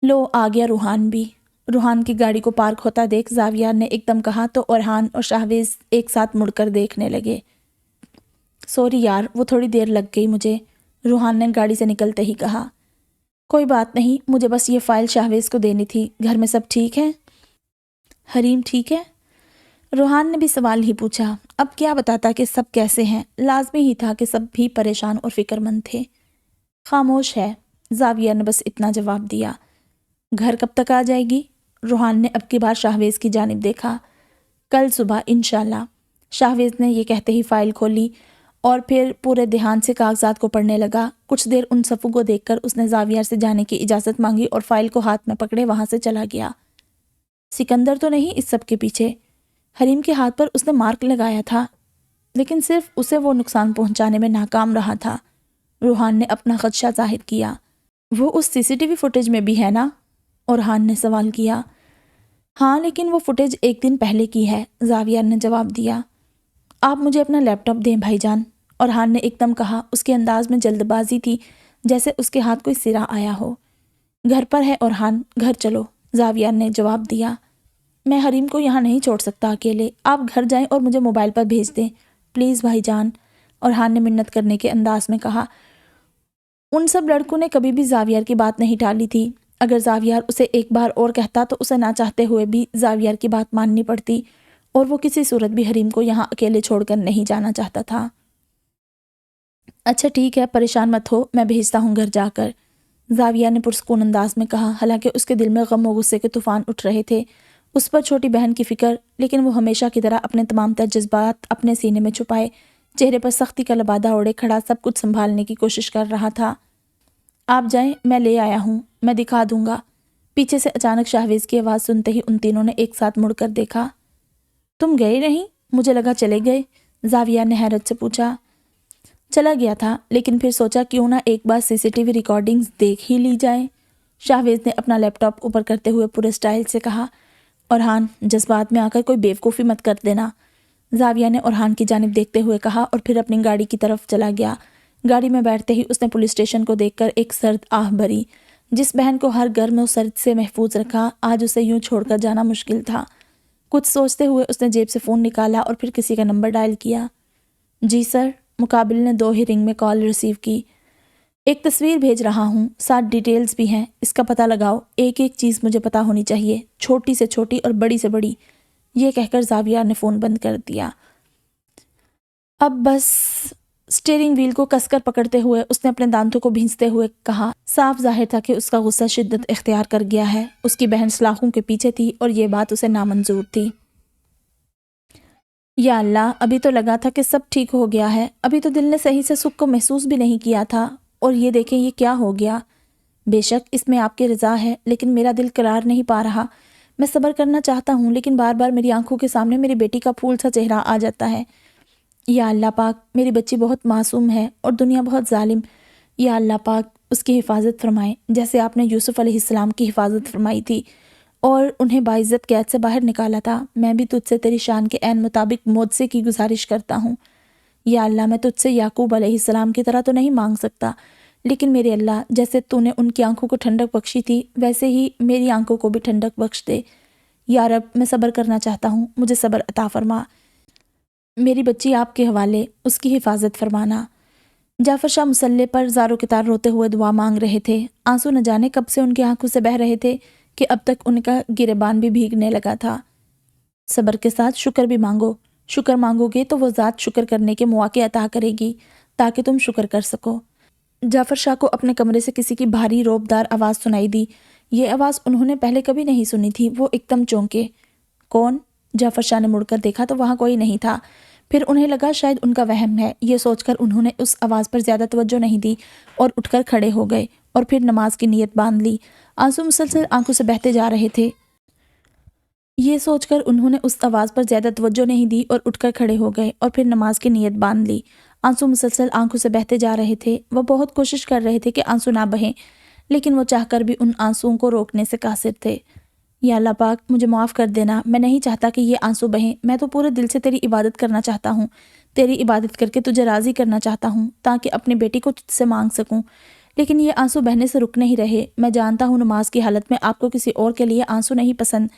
Speaker 1: لو، آ گیا روحان بھی، روحان کی گاڑی کو پارک ہوتا دیکھ زاویار نے ایک دم کہا تو اورحان اور شاہویز ایک ساتھ مڑ کر دیکھنے لگے۔ سوری یار، وہ تھوڑی دیر لگ گئی مجھے، روحان نے گاڑی سے نکلتے ہی کہا۔ کوئی بات نہیں، مجھے بس یہ فائل شاہویز کو دینی تھی، گھر میں سب ٹھیک ہے؟ حریم ٹھیک ہے؟ روحان نے بھی سوال ہی پوچھا، اب کیا بتاتا کہ سب کیسے ہیں، لازمی ہی تھا کہ سب بھی پریشان اور فکر مند تھے۔ خاموش ہے، زاویار نے بس اتنا جواب دیا۔ گھر کب تک آ جائے گی؟ روحان نے اب کی بار شاہویز کی جانب دیکھا۔ کل صبح انشاءاللہ، شاہویز نے یہ کہتے ہی فائل کھولی اور پھر پورے دھیان سے کاغذات کو پڑھنے لگا۔ کچھ دیر ان صفوں کو دیکھ کر اس نے زاویار سے جانے کی اجازت مانگی اور فائل کو ہاتھ میں پکڑے وہاں سے چلا گیا۔ سکندر تو نہیں اس سب کے پیچھے؟ حریم کے ہاتھ پر اس نے مارک لگایا تھا، لیکن صرف اسے وہ نقصان پہنچانے میں ناکام رہا تھا، روحان نے اپنا خدشہ ظاہر کیا۔ وہ اس سی سی ٹی وی فوٹیج میں بھی ہے نا؟ اورحان نے سوال کیا۔ ہاں، لیکن وہ فوٹیج ایک دن پہلے کی ہے، زاویار نے جواب دیا۔ آپ مجھے اپنا لیپ ٹاپ دیں بھائی جان، اورحان نے ایک دم کہا، اس کے انداز میں جلد بازی تھی، جیسے اس کے ہاتھ کوئی سرا آیا ہو۔ گھر پر ہے اورحان، گھر چلو، زاویار نے جواب دیا۔ میں حریم کو یہاں نہیں چھوڑ سکتا اکیلے، آپ گھر جائیں اور مجھے موبائل پر بھیج دیں پلیز بھائی جان، اورحان نے منت کرنے کے انداز میں کہا۔ ان سب لڑکوں نے کبھی بھی زاویار کی بات نہیں ٹالی تھی، اگر زاویار اسے ایک بار اور کہتا تو اسے نہ چاہتے ہوئے بھی زاویار کی بات ماننی پڑتی، اور وہ کسی صورت بھی حریم کو یہاں اکیلے چھوڑ کر نہیں جانا چاہتا تھا۔ اچھا ٹھیک ہے، پریشان مت ہو، میں بھیجتا ہوں گھر جا کر، زاویہ نے پرسکون انداز میں کہا، حالانکہ اس کے دل میں غم و غصے کے طوفان اٹھ رہے تھے، اس پر چھوٹی بہن کی فکر، لیکن وہ ہمیشہ کی طرح اپنے تمام تر جذبات اپنے سینے میں چھپائے، چہرے پر سختی کا لبادہ اوڑھے کھڑا سب کچھ سنبھالنے کی کوشش کر رہا تھا۔ آپ جائیں، میں لے آیا ہوں، میں دکھا دوں گا۔ پیچھے سے اچانک شاہویز کی آواز سنتے ہی ان تینوں نے ایک ساتھ مڑ کر دیکھا۔ تم گئے نہیں؟ مجھے لگا چلے گئے، زاویہ نے حیرت سے پوچھا۔ چلا گیا تھا، لیکن پھر سوچا کیوں نہ ایک بار سی سی ٹی وی ریکارڈنگز دیکھ ہی لی جائیں، شاہویز نے اپنا لیپ ٹاپ اوپر کرتے ہوئے پورے سٹائل سے کہا۔ اورحان، جذبات میں آ کر کوئی بیوقوفی مت کر دینا، زاویہ نے اورحان کی جانب دیکھتے ہوئے کہا، اور پھر اپنی گاڑی کی طرف چلا گیا۔ گاڑی میں بیٹھتے ہی اس نے پولیس اسٹیشن کو دیکھ کر ایک سرد آہ بھری۔ جس بہن کو ہر گرم و سرد سے محفوظ رکھا، آج اسے یوں چھوڑ کر جانا مشکل تھا۔ کچھ سوچتے ہوئے اس نے جیب سے فون نکالا اور پھر کسی کا نمبر ڈائل کیا۔ جی سر، مقابل نے 2 ہی رنگ میں کال ریسیو کی۔ ایک تصویر بھیج رہا ہوں، ساتھ ڈیٹیلز بھی ہیں، اس کا پتہ لگاؤ، ایک ایک چیز مجھے پتہ ہونی چاہیے، چھوٹی سے چھوٹی اور بڑی سے بڑی۔ یہ کہہ کر زاویہ نے فون بند کر دیا۔ اب بس، اسٹیئرنگ وہیل کو کس کر پکڑتے ہوئے اس نے اپنے دانتوں کو بھینچتے ہوئے کہا۔ صاف ظاہر تھا کہ اس کا غصہ شدت اختیار کر گیا ہے۔ اس کی بہن سلاخوں کے پیچھے تھی اور یہ بات اسے نامنظور تھی۔ یا اللہ، ابھی تو لگا تھا کہ سب ٹھیک ہو گیا ہے، ابھی تو دل نے صحیح سے سکھ کو محسوس بھی نہیں کیا تھا، اور یہ دیکھیں یہ کیا ہو گیا۔ بے شک اس میں آپ کی رضا ہے، لیکن میرا دل قرار نہیں پا رہا۔ میں صبر کرنا چاہتا ہوں، لیکن بار بار میری آنکھوں کے سامنے میری بیٹی کا پھول سا چہرہ آ جاتا ہے۔ یا اللہ پاک، میری بچی بہت معصوم ہے اور دنیا بہت ظالم۔ یا اللہ پاک، اس کی حفاظت فرمائیں، جیسے آپ نے یوسف علیہ السلام کی حفاظت فرمائی تھی اور انہیں باعزت قید سے باہر نکالا تھا۔ میں بھی تجھ سے تیری شان کے عین مطابق معجزے کی گزارش کرتا ہوں۔ یا اللہ، میں تجھ سے یعقوب علیہ السلام کی طرح تو نہیں مانگ سکتا، لیکن میرے اللہ، جیسے تو نے ان کی آنکھوں کو ٹھنڈک بخشی تھی، ویسے ہی میری آنکھوں کو بھی ٹھنڈک بخش دے۔ یا رب، میں صبر کرنا چاہتا ہوں، مجھے صبر عطا فرما۔ میری بچی آپ کے حوالے، اس کی حفاظت فرمانا۔ جعفر شاہ مصلے پر زارو کتار روتے ہوئے دعا مانگ رہے تھے۔ آنسو نہ جانے کب سے ان کی آنکھوں سے بہہ رہے تھے کہ اب تک ان کا گریبان بھی بھیگنے لگا تھا۔ صبر کے ساتھ شکر بھی مانگو، شکر مانگو گے تو وہ ذات شکر کرنے کے مواقع عطا کرے گی تاکہ تم شکر کر سکو۔ جعفر شاہ کو اپنے کمرے سے کسی کی بھاری روبدار آواز سنائی دی۔ یہ آواز انہوں نے پہلے کبھی نہیں سنی تھی۔ وہ ایک دم چونکے۔ کون؟ جعفر شاہ نے مڑ کر دیکھا تو وہاں کوئی نہیں تھا۔ پھر انہیں لگا شاید ان کا وہم ہے۔ یہ سوچ کر انہوں نے اس آواز پر زیادہ توجہ نہیں دی اور اٹھ کر کھڑے ہو گئے اور پھر نماز کی نیت باندھ لی۔ آنسو مسلسل آنکھوں سے بہتے جا رہے تھے۔ یہ سوچ کر انہوں نے اس آواز پر زیادہ توجہ نہیں دی اور اٹھ کر کھڑے ہو گئے اور پھر نماز کی نیت باندھ لی۔ آنسو مسلسل آنکھوں سے بہتے جا رہے تھے۔ وہ بہت کوشش کر رہے تھے کہ آنسو نہ بہیں، لیکن وہ چاہ کر بھی ان آنسوؤں کو روکنے سے قاصر تھے۔ یا اللہ پاک، مجھے معاف کر دینا، میں نہیں چاہتا کہ یہ آنسو بہیں، میں تو پورے دل سے تیری عبادت کرنا چاہتا ہوں، تیری عبادت کر کے تجھے راضی کرنا چاہتا ہوں تاکہ اپنی بیٹی کو تجھ سے مانگ سکوں، لیکن یہ آنسو بہنے سے رک نہیں رہے۔ میں جانتا ہوں نماز کی حالت میں آپ کو کسی اور کے لیے آنسو نہیں پسند،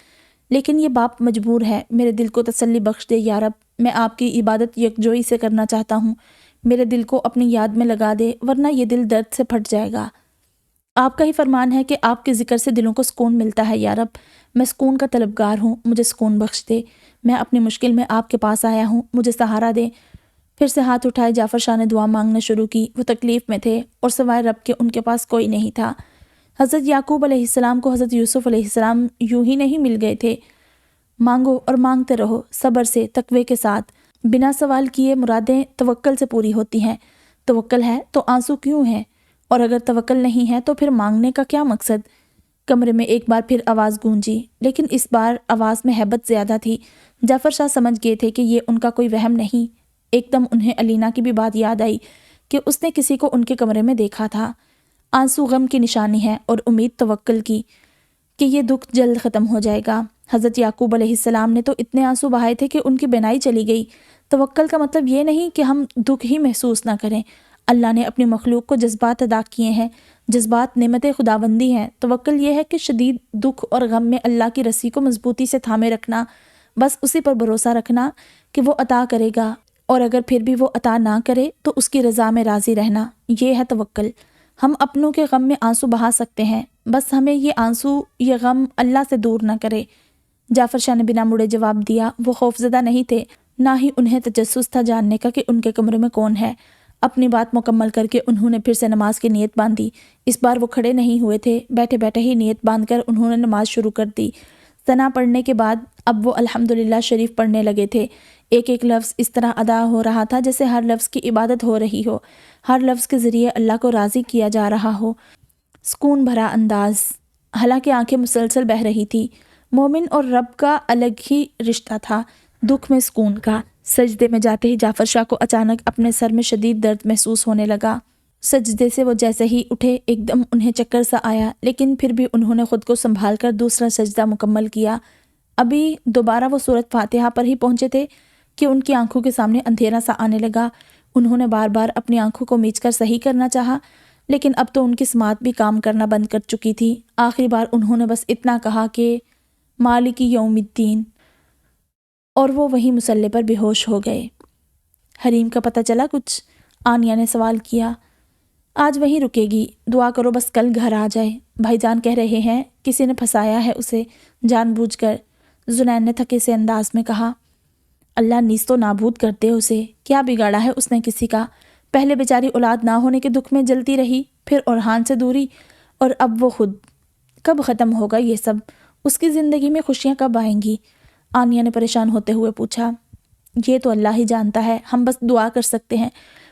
Speaker 1: لیکن یہ باپ مجبور ہے۔ میرے دل کو تسلی بخش دے یا رب، میں آپ کی عبادت یکجوئی سے کرنا چاہتا ہوں، میرے دل کو اپنی یاد میں لگا دے، ورنہ یہ دل درد سے پھٹ جائے گا۔ آپ کا ہی فرمان ہے کہ آپ کے ذکر سے دلوں کو سکون ملتا ہے یا رب، میں سکون کا طلبگار ہوں، مجھے سکون بخش دے۔ میں اپنی مشکل میں آپ کے پاس آیا ہوں، مجھے سہارا دے۔ پھر سے ہاتھ اٹھائے جعفر شاہ نے دعا مانگنا شروع کی۔ وہ تکلیف میں تھے اور سوائے رب کے ان کے پاس کوئی نہیں تھا۔ حضرت یعقوب علیہ السلام کو حضرت یوسف علیہ السلام یوں ہی نہیں مل گئے تھے۔ مانگو اور مانگتے رہو، صبر سے، تقوی کے ساتھ۔ بنا سوال کیے مرادیں توکل سے پوری ہوتی ہیں۔ توکل ہے تو آنسو کیوں ہیں؟ اور اگر توکل نہیں ہے تو پھر مانگنے کا کیا مقصد؟ کمرے میں ایک بار پھر آواز گونجی، لیکن اس بار آواز میں ہیبت زیادہ تھی۔ جعفر شاہ سمجھ گئے تھے کہ یہ ان کا کوئی وہم نہیں۔ ایک دم انہیں علینا کی بھی بات یاد آئی کہ اس نے کسی کو ان کے کمرے میں دیکھا تھا۔ آنسو غم کی نشانی ہے اور امید توکل کی کہ یہ دکھ جلد ختم ہو جائے گا۔ حضرت یعقوب علیہ السلام نے تو اتنے آنسو بہائے تھے کہ ان کی بینائی چلی گئی۔ توکل کا مطلب یہ نہیں کہ ہم دکھ ہی محسوس نہ کریں۔ اللہ نے اپنی مخلوق کو جذبات عطا کیے ہیں، جذبات نعمت خداوندی ہیں۔ توکل یہ ہے کہ شدید دکھ اور غم میں اللہ کی رسی کو مضبوطی سے تھامے رکھنا، بس اسی پر بھروسہ رکھنا کہ وہ عطا کرے گا، اور اگر پھر بھی وہ عطا نہ کرے تو اس کی رضا میں راضی رہنا، یہ ہے توکل۔ ہم اپنوں کے غم میں آنسو بہا سکتے ہیں، بس ہمیں یہ آنسو، یہ غم اللہ سے دور نہ کرے۔ جعفر شاہ نے بنا مڑے جواب دیا۔ وہ خوفزدہ نہیں تھے، نہ ہی انہیں تجسس تھا جاننے کا کہ ان کے کمرے میں کون ہے۔ اپنی بات مکمل کر کے انہوں نے پھر سے نماز کی نیت باندھی۔ اس بار وہ کھڑے نہیں ہوئے تھے، بیٹھے بیٹھے ہی نیت باندھ کر انہوں نے نماز شروع کر دی۔ ثنا پڑھنے کے بعد اب وہ الحمدللہ شریف پڑھنے لگے تھے۔ ایک ایک لفظ اس طرح ادا ہو رہا تھا جیسے ہر لفظ کی عبادت ہو رہی ہو، ہر لفظ کے ذریعے اللہ کو راضی کیا جا رہا ہو۔ سکون بھرا انداز، حالانکہ آنکھیں مسلسل بہہ رہی تھی۔ مومن اور رب کا الگ ہی رشتہ تھا، دکھ میں سکون کا۔ سجدے میں جاتے ہی جعفر شاہ کو اچانک اپنے سر میں شدید درد محسوس ہونے لگا۔ سجدے سے وہ جیسے ہی اٹھے ایک دم انہیں چکر سا آیا، لیکن پھر بھی انہوں نے خود کو سنبھال کر دوسرا سجدہ مکمل کیا۔ ابھی دوبارہ وہ سورۃ فاتحہ پر ہی پہنچے تھے کہ ان کی آنکھوں کے سامنے اندھیرا سا آنے لگا۔ انہوں نے بار بار اپنی آنکھوں کو میچ کر صحیح کرنا چاہا، لیکن اب تو ان کی سماعت بھی کام کرنا بند کر چکی تھی۔ آخری بار انہوں نے بس اتنا کہا کہ مالک یوم الدین، اور وہ وہیں مصلی پر بے ہوش ہو گئے۔ حریم کا پتہ چلا کچھ؟ آنیہ نے سوال کیا۔ آج وہیں رکے گی، دعا کرو بس کل گھر آ جائے۔ بھائی جان کہہ رہے ہیں کسی نے پھنسایا ہے اسے جان بوجھ کر، زنین نے تھکے سے انداز میں کہا۔ اللہ نیست و نابود کر دے اسے، کیا بگاڑا ہے اس نے کسی کا؟ پہلے بیچاری اولاد نہ ہونے کے دکھ میں جلتی رہی، پھر اورحان سے دوری، اور اب وہ خود۔ کب ختم ہوگا یہ سب؟ اس کی زندگی میں خوشیاں کب آئیں گی؟ آنیہ نے پریشان ہوتے ہوئے پوچھا۔ یہ تو اللہ ہی جانتا ہے، ہم بس دعا کر سکتے ہیں،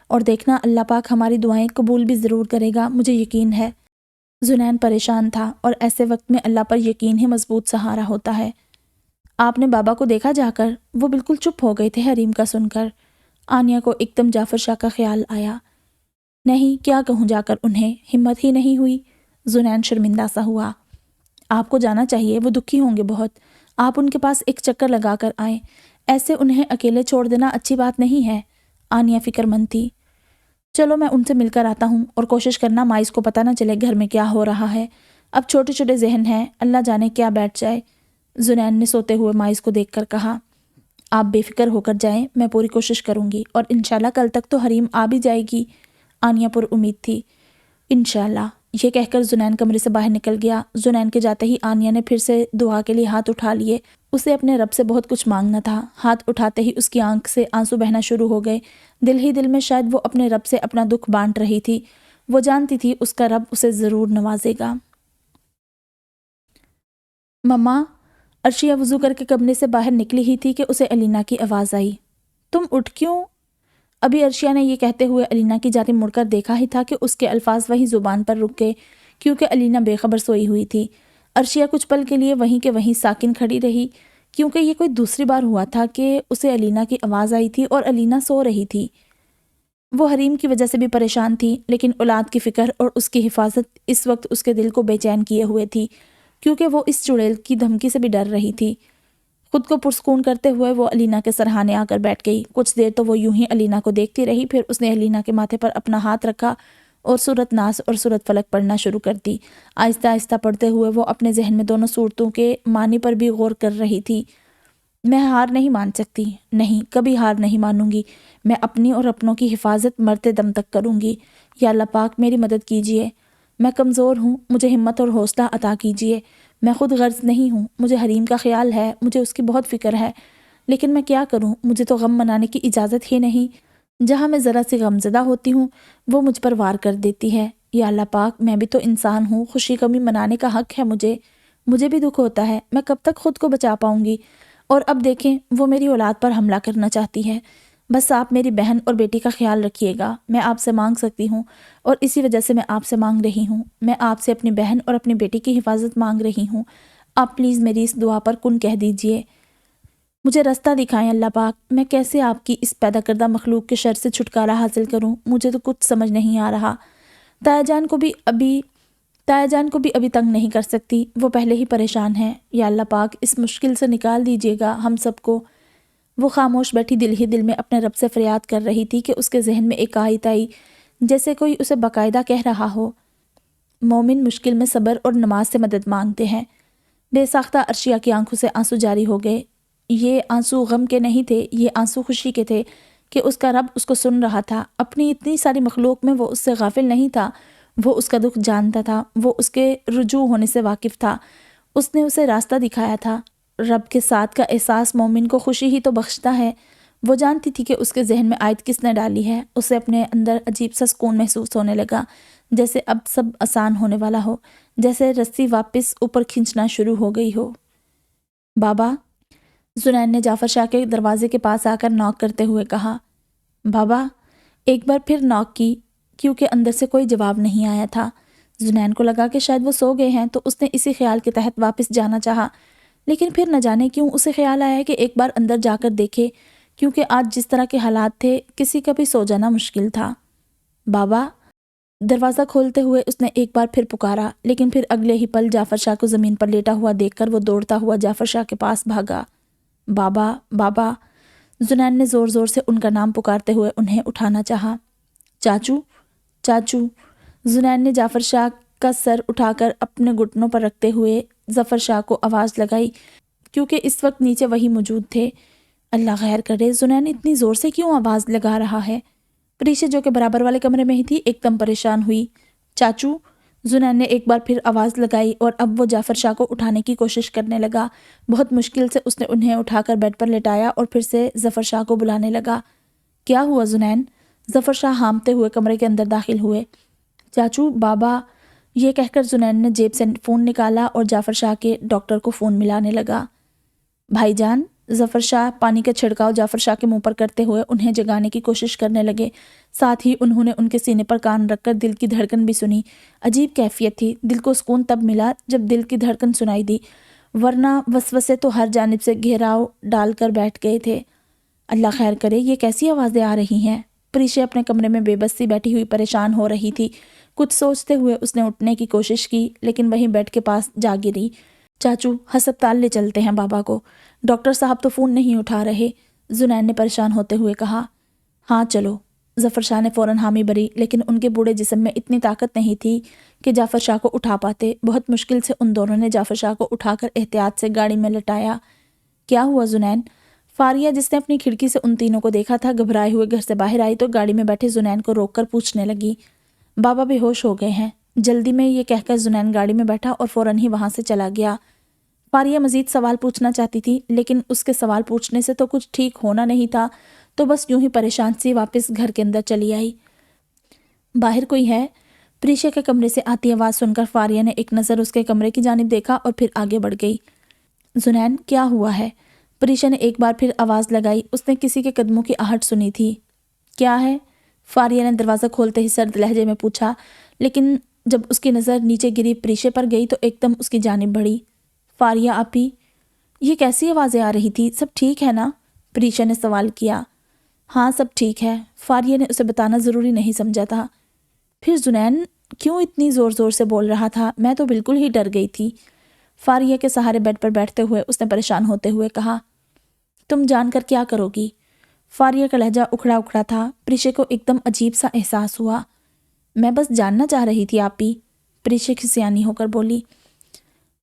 Speaker 1: اور دیکھنا اللہ پاک ہماری دعائیں قبول بھی ضرور کرے گا، مجھے یقین ہے۔ زنین پریشان تھا، اور ایسے وقت میں اللہ پر یقین ہی مضبوط سہارا ہوتا ہے۔ آپ نے بابا کو دیکھا جا کر؟ وہ بالکل چپ ہو گئے تھے حریم کا سن کر۔ آنیہ کو ایک دم جعفر شاہ کا خیال آیا۔ نہیں، کیا کہوں جا کر انہیں، ہمت ہی نہیں ہوئی۔ زنین شرمندہ سا ہوا۔ آپ کو جانا چاہیے، وہ دکھی ہوں گے بہت۔ آپ ان کے پاس ایک چکر لگا کر آئیں، ایسے انہیں اکیلے چھوڑ دینا اچھی بات نہیں ہے۔ آنیہ فکر مند تھی۔ چلو میں ان سے مل کر آتا ہوں، اور کوشش کرنا مائز کو پتہ نہ چلے گھر میں کیا ہو رہا ہے۔ اب چھوٹے چھوٹے ذہن ہیں، اللہ جانے کیا بیٹھ جائے۔ زنین نے سوتے ہوئے مائز کو دیکھ کر کہا۔ آپ بے فکر ہو کر جائیں، میں پوری کوشش کروں گی، اور انشاءاللہ کل تک تو حریم آ بھی جائے گی۔ آنیہ پر امید تھی۔ انشاءاللہ، یہ کہہ کر زنین کمرے سے باہر نکل گیا۔ زنین کے جاتے ہی آنیہ نے پھر سے دعا کے لیے ہاتھ اٹھا لیے۔ اسے اپنے رب سے بہت کچھ مانگنا تھا۔ ہاتھ اٹھاتے ہی اس کی آنکھ سے آنسو بہنا شروع ہو گئے۔ دل ہی دل میں شاید وہ اپنے رب سے اپنا دکھ بانٹ رہی تھی۔ وہ جانتی تھی اس کا رب اسے ضرور نوازے گا۔ مما، عرشیہ وضو کر کے کمرے سے باہر نکلی ہی تھی کہ اسے علینا کی آواز آئی۔ تم اٹھ کیوں؟ ابھی عرشیہ نے یہ کہتے ہوئے علینا کی جانب مڑ کر دیکھا ہی تھا کہ اس کے الفاظ وہیں زبان پر رک گئے، کیونکہ علینا بے خبر سوئی ہوئی تھی۔ عرشیہ کچھ پل کے لیے وہیں کے وہیں ساکن کھڑی رہی، کیونکہ یہ کوئی دوسری بار ہوا تھا کہ اسے علینا کی آواز آئی تھی اور علینا سو رہی تھی۔ وہ حریم کی وجہ سے بھی پریشان تھی، لیکن اولاد کی فکر اور اس کی حفاظت اس وقت اس کے دل کو بے چین کیے ہوئے تھی، کیونکہ وہ اس چڑیل کی دھمکی سے بھی ڈر رہی تھی۔ خود کو پرسکون کرتے ہوئے وہ علینا کے سرہانے آ کر بیٹھ گئی۔ کچھ دیر تو وہ یوں ہی علینا کو دیکھتی رہی، پھر اس نے علینا کے ماتھے پر اپنا ہاتھ رکھا اور سورۃ ناس اور سورۃ فلق پڑھنا شروع کر دی۔ آہستہ آہستہ پڑھتے ہوئے وہ اپنے ذہن میں دونوں صورتوں کے معنی پر بھی غور کر رہی تھی۔ میں ہار نہیں مان سکتی، نہیں، کبھی ہار نہیں مانوں گی۔ میں اپنی اور اپنوں کی حفاظت مرتے دم تک کروں گی۔ یا اللہ پاک میری مدد کیجیے، میں کمزور ہوں، مجھے ہمت اور حوصلہ عطا کیجیے۔ میں خود غرض نہیں ہوں، مجھے حریم کا خیال ہے، مجھے اس کی بہت فکر ہے، لیکن میں کیا کروں، مجھے تو غم منانے کی اجازت ہی نہیں۔ جہاں میں ذرا سی غمزدہ ہوتی ہوں وہ مجھ پر وار کر دیتی ہے۔ یا اللہ پاک، میں بھی تو انسان ہوں، خوشی غمی منانے کا حق ہے مجھے بھی دکھ ہوتا ہے، میں کب تک خود کو بچا پاؤں گی؟ اور اب دیکھیں وہ میری اولاد پر حملہ کرنا چاہتی ہے۔ بس آپ میری بہن اور بیٹی کا خیال رکھیے گا، میں آپ سے مانگ سکتی ہوں، اور اسی وجہ سے میں آپ سے مانگ رہی ہوں۔ میں آپ سے اپنی بہن اور اپنی بیٹی کی حفاظت مانگ رہی ہوں۔ آپ پلیز میری اس دعا پر کن کہہ دیجئے۔ مجھے رستہ دکھائیں اللہ پاک، میں کیسے آپ کی اس پیدا کردہ مخلوق کے شر سے چھٹکارا حاصل کروں؟ مجھے تو کچھ سمجھ نہیں آ رہا۔ تایا جان کو بھی ابھی تنگ نہیں کر سکتی، وہ پہلے ہی پریشان ہیں۔ یا اللہ پاک اس مشکل سے نکال دیجیے گا ہم سب کو۔ وہ خاموش بیٹھی دل ہی دل میں اپنے رب سے فریاد کر رہی تھی کہ اس کے ذہن میں ایک آیت آئی، جیسے کوئی اسے باقاعدہ کہہ رہا ہو، مومن مشکل میں صبر اور نماز سے مدد مانگتے ہیں۔ بے ساختہ عرشیہ کی آنکھوں سے آنسو جاری ہو گئے۔ یہ آنسو غم کے نہیں تھے، یہ آنسو خوشی کے تھے کہ اس کا رب اس کو سن رہا تھا۔ اپنی اتنی ساری مخلوق میں وہ اس سے غافل نہیں تھا، وہ اس کا دکھ جانتا تھا، وہ اس کے رجوع ہونے سے واقف تھا، اس نے اسے راستہ دکھایا تھا۔ رب کے ساتھ کا احساس مومن کو خوشی ہی تو بخشتا ہے۔ وہ جانتی تھی کہ اس کے ذہن میں آیت کس نے ڈالی ہے۔ اسے اپنے اندر عجیب سا سکون محسوس ہونے لگا، جیسے اب سب آسان ہونے والا ہو، جیسے رسی واپس اوپر کھنچنا شروع ہو گئی ہو۔ بابا، زنین نے جعفر شاہ کے دروازے کے پاس آ کر ناک کرتے ہوئے کہا۔ بابا، ایک بار پھر ناک کی، کیونکہ اندر سے کوئی جواب نہیں آیا تھا۔ زنین کو لگا کہ شاید وہ سو گئے ہیں، تو اس نے اسی خیال کے تحت واپس جانا چاہا، لیکن پھر نہ جانے کیوں اسے خیال آیا کہ ایک بار اندر جا کر دیکھے، کیونکہ آج جس طرح کے حالات تھے کسی کا بھی سو جانا مشکل تھا۔ بابا، دروازہ کھولتے ہوئے اس نے ایک بار پھر پکارا، لیکن پھر اگلے ہی پل جعفر شاہ کو زمین پر لیٹا ہوا دیکھ کر وہ دوڑتا ہوا جعفر شاہ کے پاس بھاگا۔ بابا، بابا، زنین نے زور زور سے ان کا نام پکارتے ہوئے انہیں اٹھانا چاہا۔ چاچو، چاچو۔ زنین نے جعفر شاہ کا سر اٹھا کر اپنے گھٹنوں پر رکھتے ہوئے ظفر شاہ کو آواز لگائی، کیونکہ اس وقت نیچے وہی موجود تھے۔ اللہ خیر کرے، زنین اتنی زور سے کیوں آواز لگا رہا ہے؟ پریشا جو کہ برابر والے کمرے میں ہی تھی ایک دم پریشان ہوئی۔ چاچو، زنین نے ایک بار پھر آواز لگائی اور اب وہ جعفر شاہ کو اٹھانے کی کوشش کرنے لگا۔ بہت مشکل سے اس نے انہیں اٹھا کر بیڈ پر لٹایا اور پھر سے ظفر شاہ کو بلانے لگا۔ کیا ہوا زنین؟ ظفر شاہ ہامتے ہوئے کمرے کے اندر داخل ہوئے۔ چاچو، بابا، یہ کہہ کر زنین نے جیب سے فون نکالا اور جعفر شاہ کے ڈاکٹر کو فون ملانے لگا۔ بھائی جان، ظفر شاہ پانی کا چھڑکاؤ جعفر شاہ کے منہ پر کرتے ہوئے انہیں جگانے کی کوشش کرنے لگے۔ ساتھ ہی انہوں نے ان کے سینے پر کان رکھ کر دل کی دھڑکن بھی سنی۔ عجیب کیفیت تھی، دل کو سکون تب ملا جب دل کی دھڑکن سنائی دی، ورنہ وسوسے تو ہر جانب سے گھیراؤ ڈال کر بیٹھ گئے تھے۔ اللہ خیر کرے، یہ کیسی آوازیں آ رہی ہیں؟ پریشا اپنے کمرے میں بے بس سی بیٹھی ہوئی پریشان ہو رہی تھی۔ کچھ سوچتے ہوئے اس نے اٹھنے کی کوشش کی، لیکن وہیں بیڈ کے پاس جا گری۔ چاچو، ہسپتال لے چلتے ہیں بابا کو، ڈاکٹر صاحب تو فون نہیں اٹھا رہے، زنین نے پریشان ہوتے ہوئے کہا۔ ہاں چلو، ظفر شاہ نے فوراً حامی بھری، لیکن ان کے بوڑھے جسم میں اتنی طاقت نہیں تھی کہ جعفر شاہ کو اٹھا پاتے۔ بہت مشکل سے ان دونوں نے جعفر شاہ کو اٹھا کر احتیاط سے گاڑی میں لٹایا۔ کیا ہوا زنین؟ فاریہ، جس نے اپنی کھڑکی سے ان تینوں کو دیکھا تھا، گھبرائے ہوئے گھر سے باہر آئی تو گاڑی میں بیٹھے زنین کو روک کر پوچھنے لگی۔ بابا بے ہوش ہو گئے ہیں، جلدی میں یہ کہہ کر زنین گاڑی میں بیٹھا اور فوراً ہی وہاں سے چلا گیا۔ فاریہ مزید سوال پوچھنا چاہتی تھی، لیکن اس کے سوال پوچھنے سے تو کچھ ٹھیک ہونا نہیں تھا، تو بس یوں ہی پریشان سی واپس گھر کے اندر چلی آئی۔ باہر کوئی ہے؟ پریشا کے کمرے سے آتی آواز سن کر فاریہ نے ایک نظر اس کے کمرے کی جانب دیکھا اور پھر آگے بڑھ گئی۔ زنین، کیا ہوا ہے؟ پریشا نے ایک بار پھر آواز لگائی۔ اس نے کسی کے قدموں کی آہٹ سنی تھی۔ کیا ہے؟ فاریہ نے دروازہ کھولتے ہی سرد لہجے میں پوچھا، لیکن جب اس کی نظر نیچے گری پریشا پر گئی تو ایک دم اس کی جانب بڑھی۔ فاریہ آپی، یہ کیسی آوازیں آ رہی تھی؟ سب ٹھیک ہے نا؟ پریشا نے سوال کیا۔ ہاں سب ٹھیک ہے، فاریہ نے اسے بتانا ضروری نہیں سمجھا تھا۔ پھر زنین کیوں اتنی زور زور سے بول رہا تھا؟ میں تو بالکل ہی ڈر گئی تھی۔ فاریہ کے سہارے بیڈ پر بیٹھتے ہوئے اس نے پریشان ہوتے ہوئے کہا۔ تم جان کر کیا کرو گی؟ فاریہ کا لہجہ اکھڑا اکھڑا تھا۔ پریشا کو ایک دم عجیب سا احساس ہوا۔ میں بس جاننا چاہ رہی تھی آپی، پریشا کھسیانی ہو کر بولی۔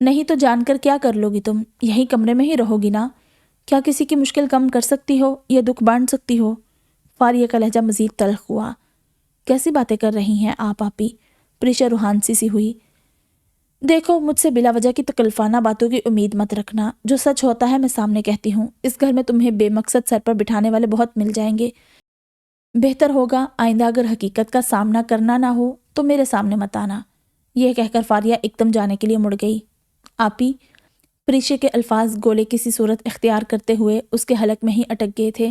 Speaker 1: نہیں تو جان کر کیا کر لو گی تم؟ یہی کمرے میں ہی رہو گی نا؟ کیا کسی کی مشکل کم کر سکتی ہو یا دکھ بانٹ سکتی ہو؟ فاریہ کا لہجہ مزید تلخ ہوا۔ کیسی باتیں کر رہی ہیں آپ آپی؟ پریشا روحانسی سی ہوئی۔ دیکھو، مجھ سے بلا وجہ کی تکلفانہ باتوں کی امید مت رکھنا، جو سچ ہوتا ہے میں سامنے کہتی ہوں۔ اس گھر میں تمہیں بے مقصد سر پر بٹھانے والے بہت مل جائیں گے، بہتر ہوگا آئندہ اگر حقیقت کا سامنا کرنا نہ ہو تو میرے سامنے مت آنا۔ یہ کہہ کر فاریہ ایک دم جانے کے لیے مڑ گئی۔ آپی، پریشا کے الفاظ گولے کسی صورت اختیار کرتے ہوئے اس کے حلق میں ہی اٹک گئے تھے۔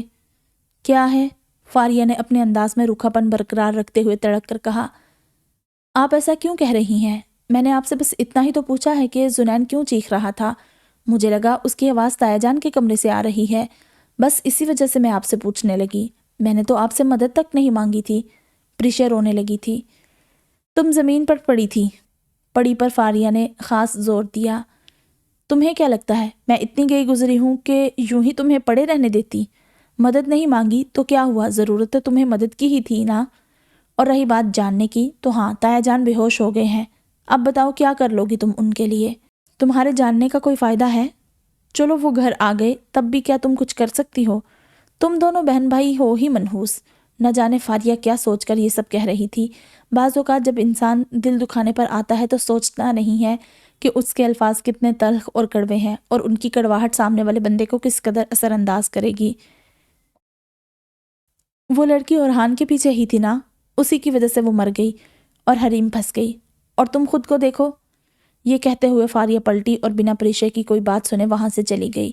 Speaker 1: کیا ہے؟ فاریہ نے اپنے انداز میں روکھا پن برقرار رکھتے ہوئے تڑک کر کہا۔ آپ ایسا کیوں کہہ رہی ہیں؟ میں نے آپ سے بس اتنا ہی تو پوچھا ہے کہ زنین کیوں چیخ رہا تھا؟ مجھے لگا اس کی آواز تایا جان کے کمرے سے آ رہی ہے، بس اسی وجہ سے میں آپ سے پوچھنے لگی۔ میں نے تو آپ سے مدد تک نہیں مانگی تھی۔ پریشا رونے لگی تھی۔ تم زمین پر پڑی تھی۔ پڑی پر فاریہ نے خاص زور دیا۔ تمہیں کیا لگتا ہے میں اتنی گئی گزری ہوں کہ یوں ہی تمہیں پڑے رہنے دیتی؟ مدد نہیں مانگی تو کیا ہوا، ضرورت تو تمہیں مدد کی ہی تھی نا؟ اور رہی بات جاننے کی، تو ہاں، تایا جان بے ہوش ہو گئے ہیں۔ اب بتاؤ کیا کر لو گی تم ان کے لیے؟ تمہارے جاننے کا کوئی فائدہ ہے؟ چلو وہ گھر آ گئے، تب بھی کیا تم کچھ کر سکتی ہو؟ تم دونوں بہن بھائی ہو ہی منحوس، نہ جانے فاریہ کیا سوچ کر یہ سب کہہ رہی تھی۔ بعض اوقات جب انسان دل دکھانے پر آتا ہے تو سوچتا نہیں ہے کہ اس کے الفاظ کتنے تلخ اور کڑوے ہیں اور ان کی کڑواہٹ سامنے والے بندے کو کس قدر اثر انداز کرے گی۔ وہ لڑکی اورحان کے پیچھے ہی تھی نا، اسی کی وجہ سے وہ مر گئی اور حریم پھنس گئی، اور تم خود کو دیکھو۔ یہ کہتے ہوئے فاریہ پلٹی اور بنا پریشے کی کوئی بات سنے وہاں سے چلی گئی۔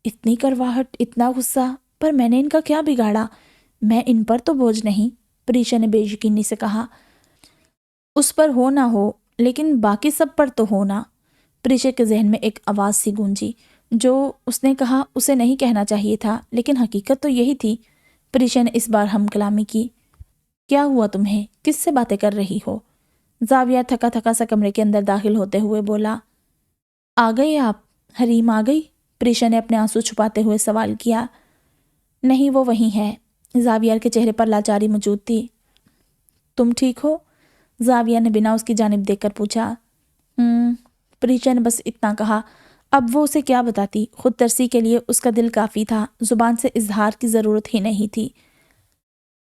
Speaker 1: اتنی کرواہٹ، اتنا غصہ، پر میں نے ان کا کیا بگاڑا؟ میں ان پر تو بوجھ نہیں، پریشا نے بے یقینی سے کہا۔ اس پر ہو نہ ہو، لیکن باقی سب پر تو ہونا۔ پریشا کے ذہن میں ایک آواز سی گونجی، جو اس نے کہا اسے نہیں کہنا چاہیے تھا، لیکن حقیقت تو یہی تھی۔ پریشا نے اس بار ہم کلامی کی۔ کیا ہوا تمہیں؟ کس سے باتیں کر رہی ہو؟ زاویہ تھکا تھکا سا کمرے کے اندر داخل ہوتے ہوئے بولا۔ آ گئے آپ؟ حریم آ گئی؟ پریشا نے اپنے آنسو چھپاتے ہوئے سوال کیا۔ نہیں، وہ وہیں ہے۔ زاویہ کے چہرے پر لاچاری موجود تھی۔ تم ٹھیک ہو؟ زاویہ نے بنا اس کی جانب دیکھ کر پوچھا۔ پریشا نے بس اتنا کہا۔ اب وہ اسے کیا بتاتی؟ خود ترسی کے لیے اس کا دل کافی تھا، زبان سے اظہار کی ضرورت ہی نہیں تھی۔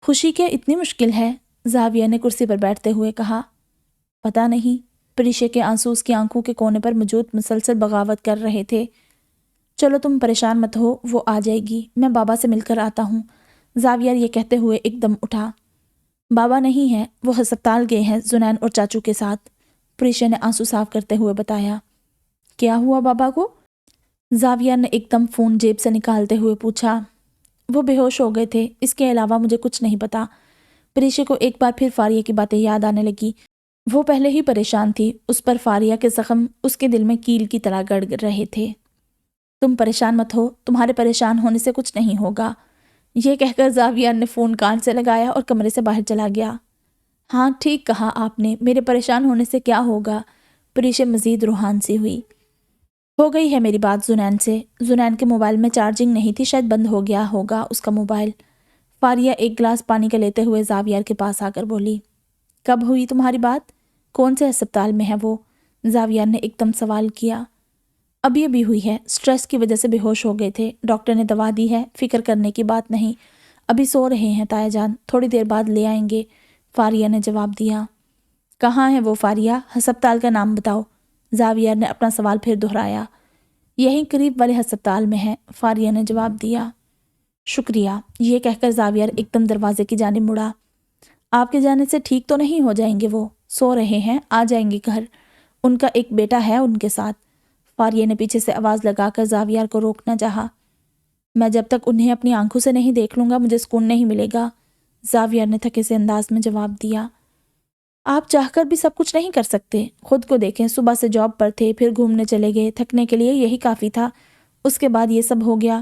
Speaker 1: خوشی کیا اتنی مشکل ہے؟ زاویہ نے کرسی پر بیٹھتے ہوئے کہا۔ پتہ نہیں۔ پریشا کے آنسو اس کی آنکھوں کے کونے پر موجود مسلسل بغاوت کر رہے تھے۔ چلو تم پریشان مت ہو، وہ آ جائے گی، میں بابا سے مل کر آتا ہوں۔ زاویہ یہ کہتے ہوئے ایک دم اٹھا۔ بابا نہیں ہے، وہ ہسپتال گئے ہیں زنین اور چاچو کے ساتھ، پریشا نے آنسو صاف کرتے ہوئے بتایا۔ کیا ہوا بابا کو؟ زاویہ نے ایک دم فون جیب سے نکالتے ہوئے پوچھا۔ وہ بے ہوش ہو گئے تھے، اس کے علاوہ مجھے کچھ نہیں پتا۔ پریشا کو ایک بار پھر فاریہ کی باتیں یاد آنے لگی۔ وہ پہلے ہی پریشان تھی، اس پر فاریہ کے زخم اس کے دل میں کیل کی طرح گڑ رہے تھے۔ تم پریشان مت ہو، تمہارے پریشان ہونے سے کچھ نہیں ہوگا۔ یہ کہہ کر زاویہ نے فون کان سے لگایا اور کمرے سے باہر چلا گیا۔ ہاں ٹھیک کہا آپ نے، میرے پریشان ہونے سے کیا ہوگا؟ پریشا مزید روحان سی ہوئی۔ ہو گئی ہے میری بات زنین سے، زنین کے موبائل میں چارجنگ نہیں تھی، شاید بند ہو گیا ہوگا اس کا موبائل۔ فاریہ ایک گلاس پانی کا لیتے ہوئے زاویہ کے پاس آ کر بولی۔ کب ہوئی تمہاری بات؟ کون سے ہسپتال میں ہے وہ؟ زاویہ نے ایک دم سوال کیا۔ ابھی ہوئی ہے، سٹریس کی وجہ سے بے ہوش ہو گئے تھے، ڈاکٹر نے دوا دی ہے، فکر کرنے کی بات نہیں، ابھی سو رہے ہیں تایا جان، تھوڑی دیر بعد لے آئیں گے، فاریہ نے جواب دیا۔ کہاں ہے وہ فاریہ؟ ہسپتال کا نام بتاؤ، زاویہ نے اپنا سوال پھر دہرایا۔ یہیں قریب والے ہسپتال میں ہے، فاریہ نے جواب دیا۔ شکریہ، یہ کہہ کر زاویہ ایک دم دروازے کی جانب مڑا۔ آپ کے جانے سے ٹھیک تو نہیں ہو جائیں گے؟ وہ سو رہے ہیں، آ جائیں گے گھر، ان کا ایک بیٹا ہے ان کے ساتھ، فاریہ نے پیچھے سے آواز لگا کر زاویہ کو روکنا چاہا۔ میں جب تک انہیں اپنی آنکھوں سے نہیں دیکھ لوں گا مجھے سکون نہیں ملے گا، زاویہ نے تھکے سے انداز میں جواب دیا۔ آپ چاہ کر بھی سب کچھ نہیں کر سکتے، خود کو دیکھیں، صبح سے جاب پر تھے، پھر گھومنے چلے گئے، تھکنے کے لیے یہی کافی تھا، اس کے بعد یہ سب ہو گیا،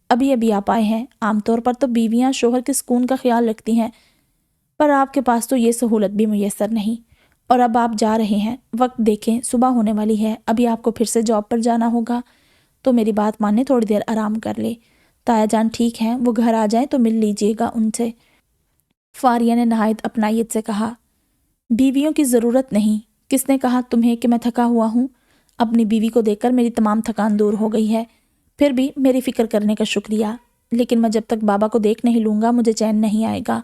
Speaker 1: ابھی آپ آئے ہیں۔ عام طور پر تو بیویاں شوہر کے سکون کا خیال رکھتی ہیں، پر آپ کے پاس تو یہ سہولت بھی میسر نہیں، اور اب آپ جا رہے ہیں، وقت دیکھیں، صبح ہونے والی ہے، ابھی آپ کو پھر سے جاب پر جانا ہوگا، تو میری بات مانیں، تھوڑی دیر آرام کر لے، تایا جان ٹھیک ہیں، وہ گھر آ جائیں تو مل لیجئے گا ان سے، فاریہ نے نہایت اپنائیت سے کہا۔ بیویوں کی ضرورت نہیں، کس نے کہا تمہیں کہ میں تھکا ہوا ہوں؟ اپنی بیوی کو دیکھ کر میری تمام تھکان دور ہو گئی ہے، پھر بھی میری فکر کرنے کا شکریہ، لیکن میں جب تک بابا کو دیکھ نہیں لوں گا مجھے چین نہیں آئے گا،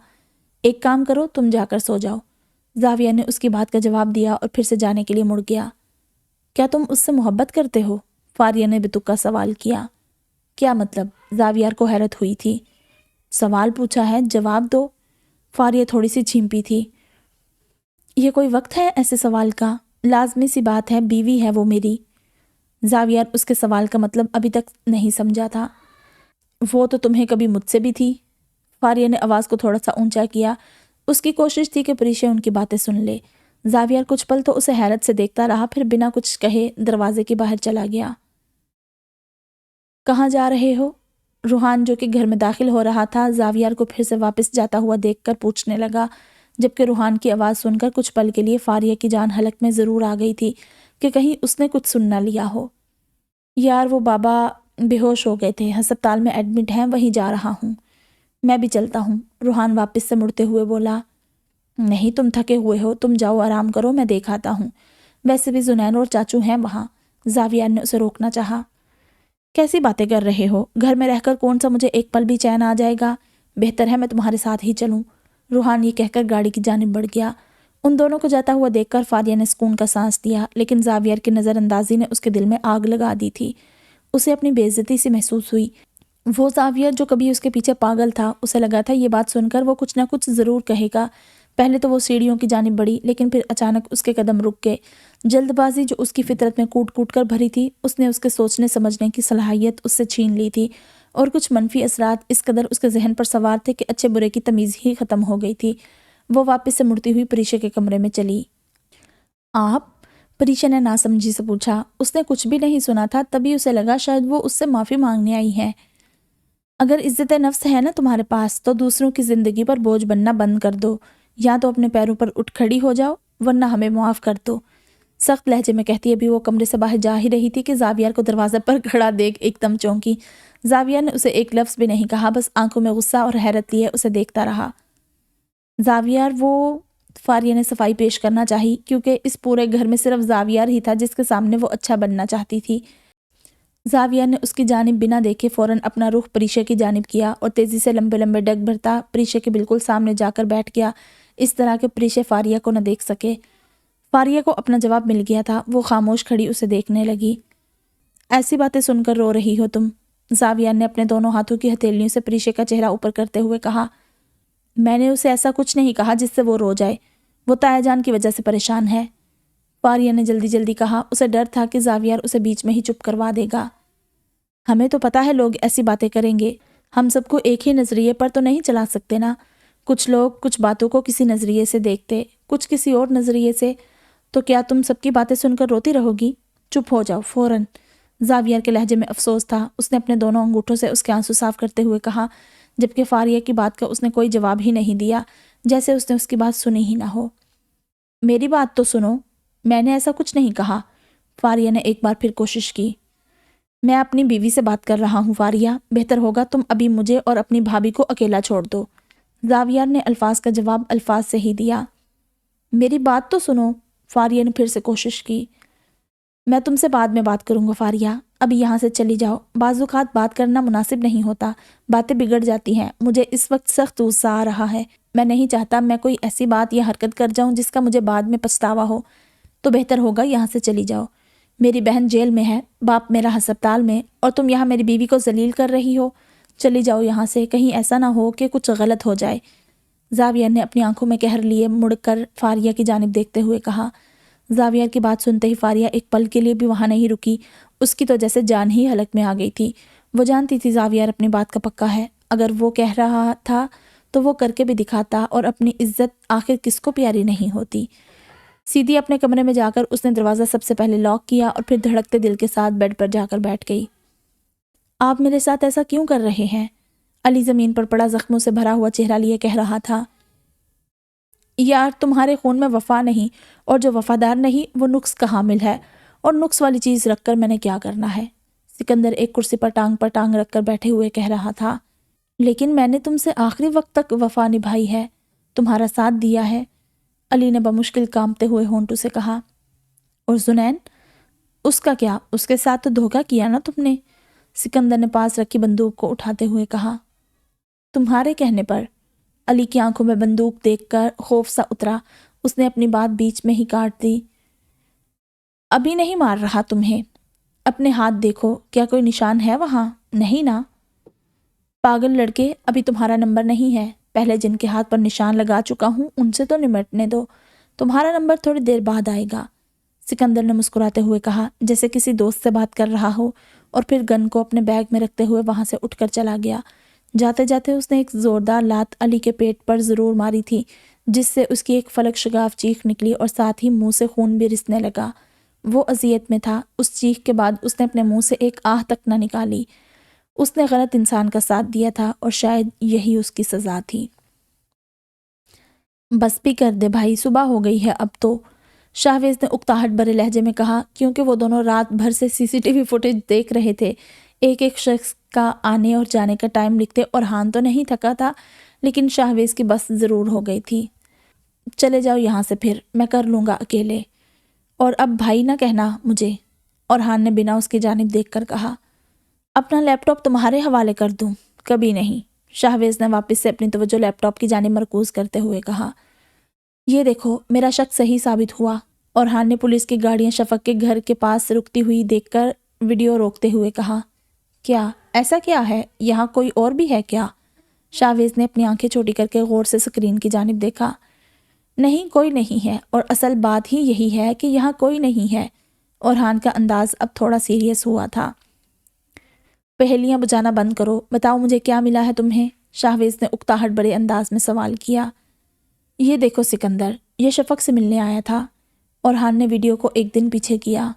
Speaker 1: ایک کام کرو، تم جا کر سو جاؤ، زاویہ نے اس کی بات کا جواب دیا اور پھر سے جانے کے لیے مڑ گیا۔ کیا تم اس سے محبت کرتے ہو؟ فاریہ نے بتکا سوال کیا۔ کیا مطلب؟ زاویہ کو حیرت ہوئی تھی۔ سوال پوچھا ہے، جواب دو، فاریہ تھوڑی سی جھیمپی تھی۔ یہ کوئی وقت ہے ایسے سوال کا؟ لازمی سی بات ہے، بیوی ہے وہ میری۔ زاویہ اس کے سوال کا مطلب ابھی تک نہیں سمجھا تھا۔ وہ تو تمہیں کبھی مجھ سے بھی تھی، فاریہ نے آواز کو تھوڑا سا اونچا کیا، اس کی کوشش تھی کہ پریشا ان کی باتیں سن لے۔ زاویہ کچھ پل تو اسے حیرت سے دیکھتا رہا، پھر بنا کچھ کہے دروازے کے باہر چلا گیا۔ کہاں جا رہے ہو؟ روحان جو کہ گھر میں داخل ہو رہا تھا زاویہ کو پھر سے واپس جاتا ہوا دیکھ کر پوچھنے لگا، جبکہ روحان کی آواز سن کر کچھ پل کے لیے فاریہ کی جان حلق میں ضرور آ گئی تھی کہ کہیں اس نے کچھ سن نہ لیا ہو۔ یار وہ بابا بے ہوش ہو گئے تھے، ہسپتال میں ایڈمٹ ہیں، وہیں جا رہا ہوں، میں بھی چلتا ہوں، روحان واپس سے مڑتے ہوئے بولا۔ نہیں، تم تھکے ہوئے ہو، تم جاؤ آرام کرو، میں دیکھ آتا ہوں، ویسے بھی زنین اور چاچو ہیں وہاں، زاویہ نے اسے روکنا چاہا۔ کیسی باتیں کر رہے ہو؟ گھر میں رہ کر کون سا مجھے ایک پل بھی چین آ جائے گا؟ بہتر ہے میں تمہارے ساتھ ہی چلوں۔ روحان یہ کہہ کر گاڑی کی جانب بڑھ گیا۔ ان دونوں کو جاتا ہوا دیکھ کر فاریہ نے سکون کا سانس دیا، لیکن زاویہ کی نظر اندازی نے اس کے دل میں آگ لگا دی تھی۔ اسے اپنی بے عزتی سی محسوس ہوئی۔ وہ زاویہ جو کبھی اس کے پیچھے پاگل تھا، اسے لگا تھا یہ بات سن کر وہ کچھ نہ کچھ ضرور کہے گا۔ پہلے تو وہ سیڑھیوں کی جانب بڑھی، لیکن پھر اچانک اس کے قدم رک گئے۔ جلد بازی جو اس کی فطرت میں کوٹ کوٹ کر بھری تھی، اس نے اس کے سوچنے سمجھنے کی صلاحیت اس سے چھین لی تھی، اور کچھ منفی اثرات اس قدر اس کے ذہن پر سوار تھے کہ اچھے برے کی تمیز ہی ختم ہو گئی تھی۔ وہ واپس سے مڑتی ہوئی پریشا کے کمرے میں چلی۔ آپ؟ پریشا نے ناسمجھی سے پوچھا۔ اس نے کچھ بھی نہیں سنا تھا، تبھی اسے لگا شاید وہ اس سے معافی مانگنے آئی ہے۔ اگر عزت نفس ہے نا تمہارے پاس، تو دوسروں کی زندگی پر بوجھ بننا بند کر دو، یا تو اپنے پیروں پر اٹھ کھڑی ہو جاؤ، ورنہ ہمیں معاف کر دو، سخت لہجے میں کہتی ابھی وہ کمرے سے باہر جا ہی رہی تھی کہ زاویہ کو دروازے پر کھڑا دیکھ ایک دم چونکی۔ زاویہ نے اسے ایک لفظ بھی نہیں کہا، بس آنکھوں میں غصہ اور حیرت لیے اسے دیکھتا رہا۔ زاویہ، وہ فاریہ نے صفائی پیش کرنا چاہی، کیونکہ اس پورے گھر میں صرف زاویہ ہی تھا جس کے سامنے وہ اچھا بننا چاہتی تھی۔ زاویہ نے اس کی جانب بنا دیکھے فوراً اپنا رخ پریشا کی جانب کیا اور تیزی سے لمبے لمبے ڈگ بھرتا پریشا کے بالکل سامنے جا کر بیٹھ گیا، اس طرح کہ پریشا فاریہ کو نہ دیکھ سکے۔ فاریہ کو اپنا جواب مل گیا تھا، وہ خاموش کھڑی اسے دیکھنے لگی۔ ایسی باتیں سن کر رو رہی ہو تم؟ زاویہ نے اپنے دونوں ہاتھوں کی ہتھیلیوں سے پریشا کا چہرہ اوپر کرتے ہوئے کہا۔ میں نے اسے ایسا کچھ نہیں کہا جس سے وہ رو جائے، وہ تایا جان کی وجہ سے پریشان ہے، فاریہ نے جلدی جلدی کہا۔ اسے ڈر تھا کہ زاویہ اسے بیچ میں ہی چپ کروا دے گا۔ ہمیں تو پتہ ہے لوگ ایسی باتیں کریں گے، ہم سب کو ایک ہی نظریے پر تو نہیں چلا سکتے نا۔ کچھ لوگ کچھ باتوں کو کسی نظریے سے دیکھتے، کچھ کسی اور نظریے سے۔ تو کیا تم سب کی باتیں سن کر روتی رہو گی؟ چپ ہو جاؤ فوراً۔ زاویہ کے لہجے میں افسوس تھا۔ اس نے اپنے دونوں انگوٹھوں سے اس کے آنسو صاف کرتے ہوئے کہا، جبکہ فاریہ کی بات کا اس نے کوئی جواب ہی نہیں دیا، جیسے اس نے اس کی بات سنی ہی نہ ہو۔ میری بات تو سنو، میں نے ایسا کچھ نہیں کہا۔ فاریہ نے ایک بار پھر کوشش کی۔ میں اپنی بیوی سے بات کر رہا ہوں فاریہ، بہتر ہوگا تم ابھی مجھے اور اپنی بھابھی کو اکیلا چھوڑ دو۔ زاویہ نے الفاظ کا جواب الفاظ سے ہی دیا۔ میری بات تو سنو، فاریہ نے پھر سے کوشش کی۔ میں تم سے بعد میں بات کروں گا فاریہ، ابھی یہاں سے چلی جاؤ۔ بعض اوقات بات کرنا مناسب نہیں ہوتا، باتیں بگڑ جاتی ہیں۔ مجھے اس وقت سخت غصہ آ رہا ہے، میں نہیں چاہتا میں کوئی ایسی بات یا حرکت کر جاؤں جس کا مجھے بعد میں پچھتاوا ہو، تو بہتر ہوگا یہاں سے چلی جاؤ۔ میری بہن جیل میں ہے، باپ میرا ہسپتال میں، اور تم یہاں میری بیوی کو ذلیل کر رہی ہو۔ چلی جاؤ یہاں سے، کہیں ایسا نہ ہو کہ کچھ غلط ہو جائے۔ زاویہ نے اپنی آنکھوں میں قہر لیے مڑ کر فاریہ کی جانب دیکھتے ہوئے کہا۔ زاویہ کی بات سنتے ہی فاریہ ایک پل کے لیے بھی وہاں نہیں رکی، اس کی تو جیسے جان ہی حلق میں آ گئی تھی۔ وہ جانتی تھی زاویہ اپنی بات کا پکا ہے، اگر وہ کہہ رہا تھا تو وہ کر کے بھی دکھاتا، اور اپنی عزت آخر کس کو پیاری نہیں ہوتی۔ سیدھی اپنے کمرے میں جا کر اس نے دروازہ سب سے پہلے لاک کیا اور پھر دھڑکتے دل کے ساتھ بیڈ پر جا کر بیٹھ گئی۔ آپ میرے ساتھ ایسا کیوں کر رہے ہیں؟ علی زمین پر پڑا زخموں سے بھرا ہوا چہرہ لیے کہہ رہا تھا۔ یار تمہارے خون میں وفا نہیں، اور جو وفادار نہیں وہ نقص کا حامل ہے، اور نقص والی چیز رکھ کر میں نے کیا کرنا ہے؟ سکندر ایک کرسی پر ٹانگ رکھ کر بیٹھے ہوئے کہہ رہا تھا۔ لیکن میں نے تم سے آخری وقت تک وفا نبھائی ہے، تمہارا ساتھ دیا ہے، علی نے بمشکل کانپتے ہوئے ہونٹوں سے کہا۔ اور زنین؟ اس کا کیا؟ اس کے ساتھ تو دھوکہ کیا نا تم نے، سکندر نے پاس رکھی بندوق کو اٹھاتے ہوئے کہا۔ تمہارے کہنے پر؟ علی کی آنکھوں میں بندوق دیکھ کر خوف سا اترا، اس نے اپنی بات بیچ میں ہی کاٹ دی۔ ابھی نہیں مار رہا تمہیں، اپنے ہاتھ دیکھو، کیا کوئی نشان ہے وہاں؟ نہیں نا؟ پاگل لڑکے، ابھی تمہارا نمبر نہیں ہے، پہلے جن کے ہاتھ پر نشان لگا چکا ہوں ان سے تو نمٹنے دو، تمہارا نمبر تھوڑی دیر بعد آئے گا، سکندر نے مسکراتے ہوئے کہا، جیسے کسی دوست سے بات کر رہا ہو، اور پھر گن کو اپنے بیگ میں رکھتے ہوئے وہاں سے اٹھ کر چلا گیا۔ جاتے جاتے اس نے ایک زوردار لات علی کے پیٹ پر ضرور ماری تھی، جس سے اس کی ایک فلک شگاف چیخ نکلی اور ساتھ ہی منہ سے خون بھی رسنے لگا۔ وہ اذیت میں تھا، اس چیخ کے بعد اس نے اپنے منہ سے ایک آہ تک نہ نکالی۔ اس نے غلط انسان کا ساتھ دیا تھا، اور شاید یہی اس کی سزا تھی۔ بس بھی کر دے بھائی، صبح ہو گئی ہے اب تو، شاہویز نے اکتاہٹ بھرے لہجے میں کہا، کیونکہ وہ دونوں رات بھر سے CCTV فوٹیج دیکھ رہے تھے۔ ایک ایک شخص کا آنے اور جانے کا ٹائم لکھتے، اور ہان تو نہیں تھکا تھا، لیکن شاہویز کی بس ضرور ہو گئی تھی۔ چلے جاؤ یہاں سے، پھر میں کر لوں گا اکیلے، اور اب بھائی نہ کہنا مجھے، اور ہان نے بنا اس کی جانب دیکھ کر کہا۔ اپنا لیپ ٹاپ تمہارے حوالے کر دوں؟ کبھی نہیں، شاہویز نے واپس سے اپنی توجہ لیپ ٹاپ کی جانب مرکوز کرتے ہوئے کہا۔ یہ دیکھو، میرا شک صحیح ثابت ہوا۔ اورحان نے پولیس کی گاڑیاں شفق کے گھر کے پاس رکتی ہوئی دیکھ کر ویڈیو روکتے ہوئے کہا۔ کیا ایسا کیا ہے؟ یہاں کوئی اور بھی ہے کیا؟ شاہویز نے اپنی آنکھیں چھوٹی کر کے غور سے سکرین کی جانب دیکھا۔ نہیں، کوئی نہیں ہے، اور اصل بات ہی یہی ہے کہ یہاں کوئی نہیں ہے۔ اورحان کا انداز اب تھوڑا سیریس ہوا تھا۔ پہیلیاں بجانا بند کرو، بتاؤ مجھے کیا ملا ہے تمہیں؟ شاہویز نے اکتاہٹ بڑے انداز میں سوال کیا۔ یہ دیکھو سکندر، یہ شفق سے ملنے آیا تھا۔ اورحان نے ویڈیو کو ایک دن پیچھے کیا۔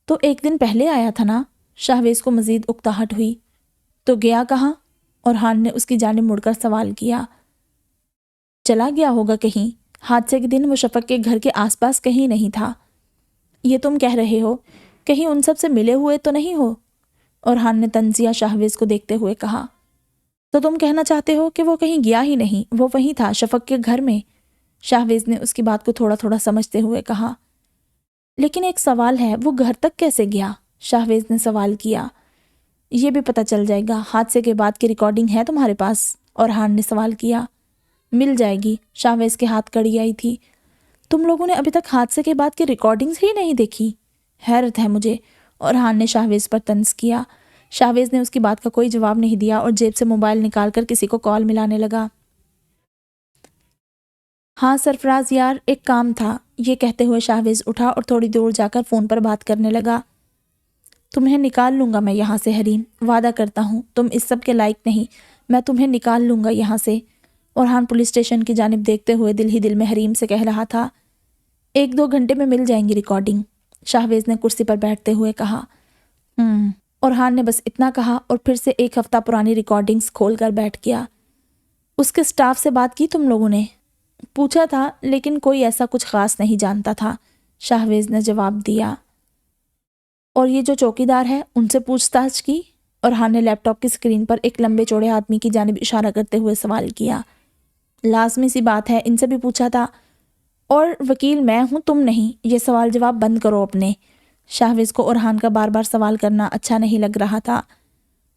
Speaker 1: تو ایک دن پہلے آیا تھا نا؟ شاہویز کو مزید اکتاہٹ ہوئی۔ تو گیا کہاں؟ اورحان نے اس کی جانب مڑ کر سوال کیا۔ چلا گیا ہوگا کہیں۔ حادثے کے دن وہ شفق کے گھر کے آس پاس کہیں نہیں تھا۔ یہ تم کہہ رہے ہو؟ کہیں ان سب سے ملے ہوئے تو نہیں ہو؟ اورحان نے طنزیہ شاہویز کو دیکھتے ہوئے کہا۔ تو تم کہنا چاہتے ہو کہ وہ کہیں گیا ہی نہیں، وہ وہیں تھا شفق کے گھر میں؟ شاہویز نے اس کی بات کو تھوڑا تھوڑا سمجھتے ہوئے کہا۔ لیکن ایک سوال ہے، وہ گھر تک کیسے گیا؟ شاہویز نے سوال کیا۔ یہ بھی پتہ چل جائے گا۔ حادثے کے بعد کی ریکارڈنگ ہے تمہارے پاس؟ اورحان نے سوال کیا۔ مل جائے گی۔ شاہویز کے ہاتھ کڑی آئی تھی۔ تم لوگوں نے ابھی تک حادثے کے بعد کی ریکارڈنگز ہی نہیں دیکھی؟ حیرت ہے مجھے۔ اورحان نے شاہویز پر طنز کیا۔ شاہویز نے اس کی بات کا کوئی جواب نہیں دیا اور جیب سے موبائل نکال کر کسی کو کال ملانے لگا۔ ہاں سرفراز یار، ایک کام تھا، یہ کہتے ہوئے شاہویز اٹھا اور تھوڑی دور جا کر فون پر بات کرنے لگا۔ تمہیں نکال لوں گا میں یہاں سے حریم، وعدہ کرتا ہوں، تم اس سب کے لائق نہیں، میں تمہیں نکال لوں گا یہاں سے۔ اورحان پولیس اسٹیشن کی جانب دیکھتے ہوئے دل ہی دل میں حریم سے کہہ رہا تھا۔ 1-2 گھنٹے میں مل جائیں گی ریکارڈنگ، شاہویز نے کرسی پر بیٹھتے ہوئے کہا۔ اورحان نے بس اتنا کہا اور پھر سے 1 ہفتہ پرانی ریکارڈنگز کھول کر بیٹھ گیا۔ اس کے سٹاف سے بات کی تم لوگوں نے؟ پوچھا تھا، لیکن کوئی ایسا کچھ خاص نہیں جانتا تھا، شاہویز نے جواب دیا۔ اور یہ جو چوکیدار ہے، ان سے پوچھ تاچھ کی؟ اورحان نے لیپ ٹاپ کی سکرین پر ایک لمبے چوڑے آدمی کی جانب اشارہ کرتے ہوئے سوال کیا۔ لازمی سی بات ہے، ان سے بھی پوچھا تھا، اور وکیل میں ہوں تم نہیں، یہ سوال جواب بند کرو اپنے۔ شاہویز کو اورحان کا بار بار سوال کرنا اچھا نہیں لگ رہا تھا۔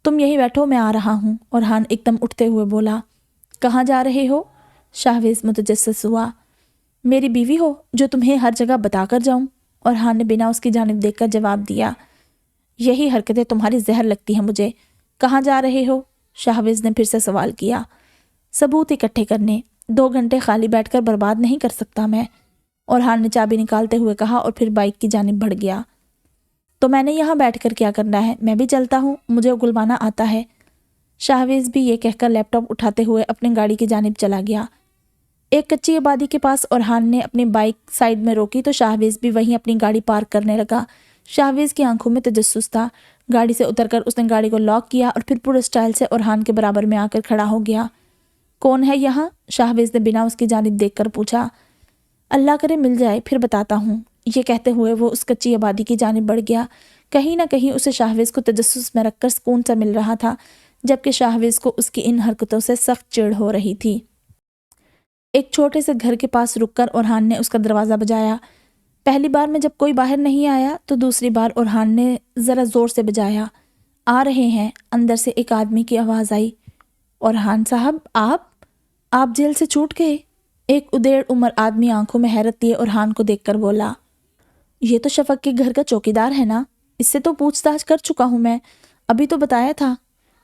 Speaker 1: تم یہی بیٹھو، میں آ رہا ہوں، اورحان ایک دم اٹھتے ہوئے بولا۔ کہاں جا رہے ہو؟ شاہویز متجسس ہوا۔ میری بیوی ہو جو تمہیں ہر جگہ بتا کر جاؤں؟ اورحان نے بنا اس کی جانب دیکھ کر جواب دیا۔ یہی حرکتیں تمہاری زہر لگتی ہیں مجھے۔ کہاں جا رہے ہو؟ شاہویز نے پھر سے سوال کیا۔ ثبوت اکٹھے کرنے، 2 گھنٹے خالی بیٹھ کر برباد نہیں کر سکتا میں، اورحان نے چابی نکالتے ہوئے کہا اور پھر بائک کی جانب بڑھ گیا۔ تو میں نے یہاں بیٹھ کر کیا کرنا ہے؟ میں بھی چلتا ہوں، مجھے اگلوانا آتا ہے۔ شاہویز بھی یہ کہہ کر لیپ ٹاپ اٹھاتے ہوئے اپنی گاڑی کی جانب چلا گیا۔ ایک کچی آبادی کے پاس اورحان نے اپنی بائک سائیڈ میں روکی تو شاہویز بھی وہیں اپنی گاڑی پارک کرنے لگا۔ شاہویز کی آنکھوں میں تجسس تھا۔ گاڑی سے اتر کر اس نے گاڑی کو لاک کیا اور پھر پورے سٹائل سے اورحان کے برابر میں آ کر کھڑا ہو گیا۔ کون ہے یہاں؟ شاہویز نے بنا اس کی جانب دیکھ کر پوچھا۔ اللہ کرے مل جائے، پھر بتاتا ہوں، یہ کہتے ہوئے وہ اس کچی آبادی کی جانب بڑھ گیا۔ کہیں نہ کہیں اسے شاہویز کو تجسس میں رکھ کر سکون سا مل رہا تھا، جبکہ شاہویز کو اس کی ان حرکتوں سے سخت چڑ ہو رہی تھی۔ ایک چھوٹے سے گھر کے پاس رک کر اورحان نے اس کا دروازہ بجایا۔ پہلی بار میں جب کوئی باہر نہیں آیا تو دوسری بار اورحان نے ذرا زور سے بجایا۔ آ رہے ہیں، اندر سے ایک آدمی کی آواز آئی۔ اورحان صاحب، آپ جیل سے چھوٹ گئے؟ ایک ادیڑ عمر آدمی آنکھوں میں حیرت لیے اورحان کو دیکھ کر بولا۔ یہ تو شفق کے گھر کا چوکیدار ہے نا، اس سے تو پوچھ تاچھ کر چکا ہوں میں، ابھی تو بتایا تھا،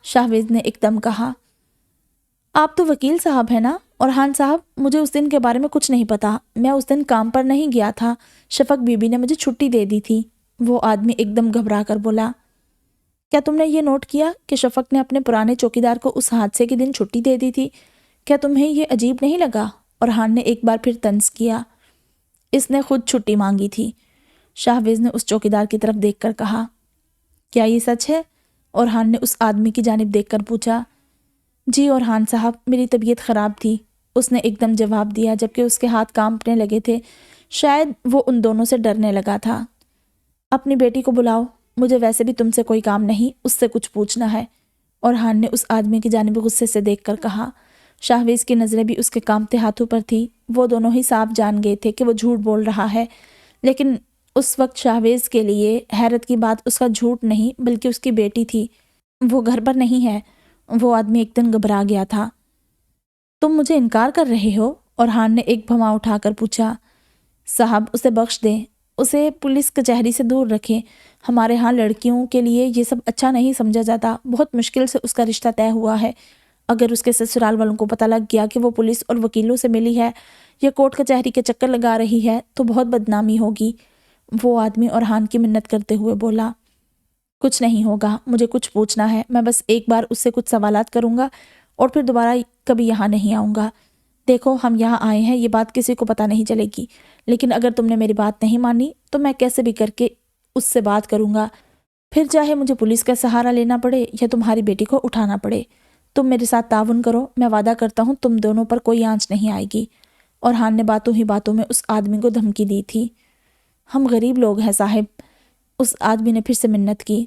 Speaker 1: شاہویز نے ایک دم کہا۔ آپ تو وکیل صاحب ہیں نا؟ اورحان صاحب، مجھے اس دن کے بارے میں کچھ نہیں پتا، میں اس دن کام پر نہیں گیا تھا، شفق بی بی نے مجھے چھٹی دے دی تھی، وہ آدمی ایک دم گھبرا کر بولا۔ کیا تم نے یہ نوٹ کیا کہ شفق نے اپنے پرانے چوکیدار کو اس حادثے کے دن چھٹی دے دی تھی؟ کیا تمہیں یہ عجیب نہیں لگا؟ اورحان نے ایک بار پھر طنز کیا۔ اس نے خود چھٹی مانگی تھی، شاہویز نے اس چوکیدار کی طرف دیکھ کر کہا۔ کیا یہ سچ ہے؟ اورحان نے اس آدمی کی جانب دیکھ کر پوچھا۔ جی اورحان صاحب، میری طبیعت خراب تھی، اس نے ایک دم جواب دیا جبکہ اس کے ہاتھ کانپنے لگے تھے، شاید وہ ان دونوں سے ڈرنے لگا تھا۔ اپنی بیٹی کو بلاؤ، مجھے ویسے بھی تم سے کوئی کام نہیں، اس سے کچھ پوچھنا ہے، اورحان نے اس آدمی کی جانب غصے سے دیکھ کر کہا۔ شاہویز کی نظریں بھی اس کے کانپتے ہاتھوں پر تھی، وہ دونوں ہی صاف جان گئے تھے کہ وہ جھوٹ بول رہا ہے، لیکن اس وقت شاہویز کے لیے حیرت کی بات اس کا جھوٹ نہیں بلکہ اس کی بیٹی تھی۔ وہ گھر پر نہیں ہے، وہ آدمی ایک دن گھبرا گیا تھا۔ تم مجھے انکار کر رہے ہو؟ اورحان نے ایک بھواں اٹھا کر پوچھا۔ صاحب اسے بخش دیں، اسے پولیس کچہری سے دور رکھیں۔ ہمارے ہاں لڑکیوں کے لیے یہ سب اچھا نہیں سمجھا جاتا۔ بہت مشکل سے اس کا رشتہ طے ہوا ہے۔ اگر اس کے سسرال والوں کو پتہ لگ گیا کہ وہ پولیس اور وکیلوں سے ملی ہے یا کورٹ کچہری کے چکر لگا رہی ہے تو بہت بدنامی ہوگی۔ وہ آدمی اورحان کی منت کرتے ہوئے بولا۔ کچھ نہیں ہوگا، مجھے کچھ پوچھنا ہے، میں بس ایک بار اس سے کچھ سوالات کروں گا اور پھر دوبارہ کبھی یہاں نہیں آؤں گا۔ دیکھو ہم یہاں آئے ہیں، یہ بات کسی کو پتہ نہیں چلے گی، لیکن اگر تم نے میری بات نہیں مانی تو میں کیسے بھی کر کے اس سے بات کروں گا، پھر چاہے مجھے پولیس کا سہارا لینا پڑے یا تمہاری بیٹی کو اٹھانا پڑے۔ تم میرے ساتھ تعاون کرو، میں وعدہ کرتا ہوں تم دونوں پر کوئی آنچ نہیں آئے گی۔ اورحان نے باتوں ہی باتوں میں اس آدمی کو دھمکی دی تھی۔ ہم غریب لوگ ہیں صاحب، اس آدمی نے پھر سے منت کی۔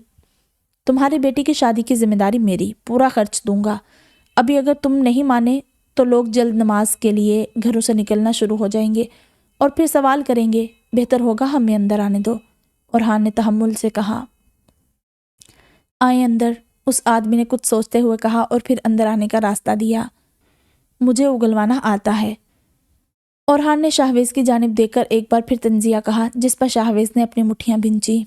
Speaker 1: تمہاری بیٹی کی شادی کی ذمہ داری میری، پورا خرچ دوں گا۔ ابھی اگر تم نہیں مانے تو لوگ جلد نماز کے لیے گھروں سے نکلنا شروع ہو جائیں گے اور پھر سوال کریں گے، بہتر ہوگا ہمیں اندر آنے دو۔ اورحان نے تحمل سے کہا۔ آئیں اندر، اس آدمی نے کچھ سوچتے ہوئے کہا اور پھر اندر آنے کا راستہ دیا۔ مجھے اگلوانا آتا ہے۔ اورحان نے شاہویز کی جانب دیکھ کر ایک بار پھر تنزیہ کہا، جس پر شاہویز نے اپنی مٹھیاں بھنچی۔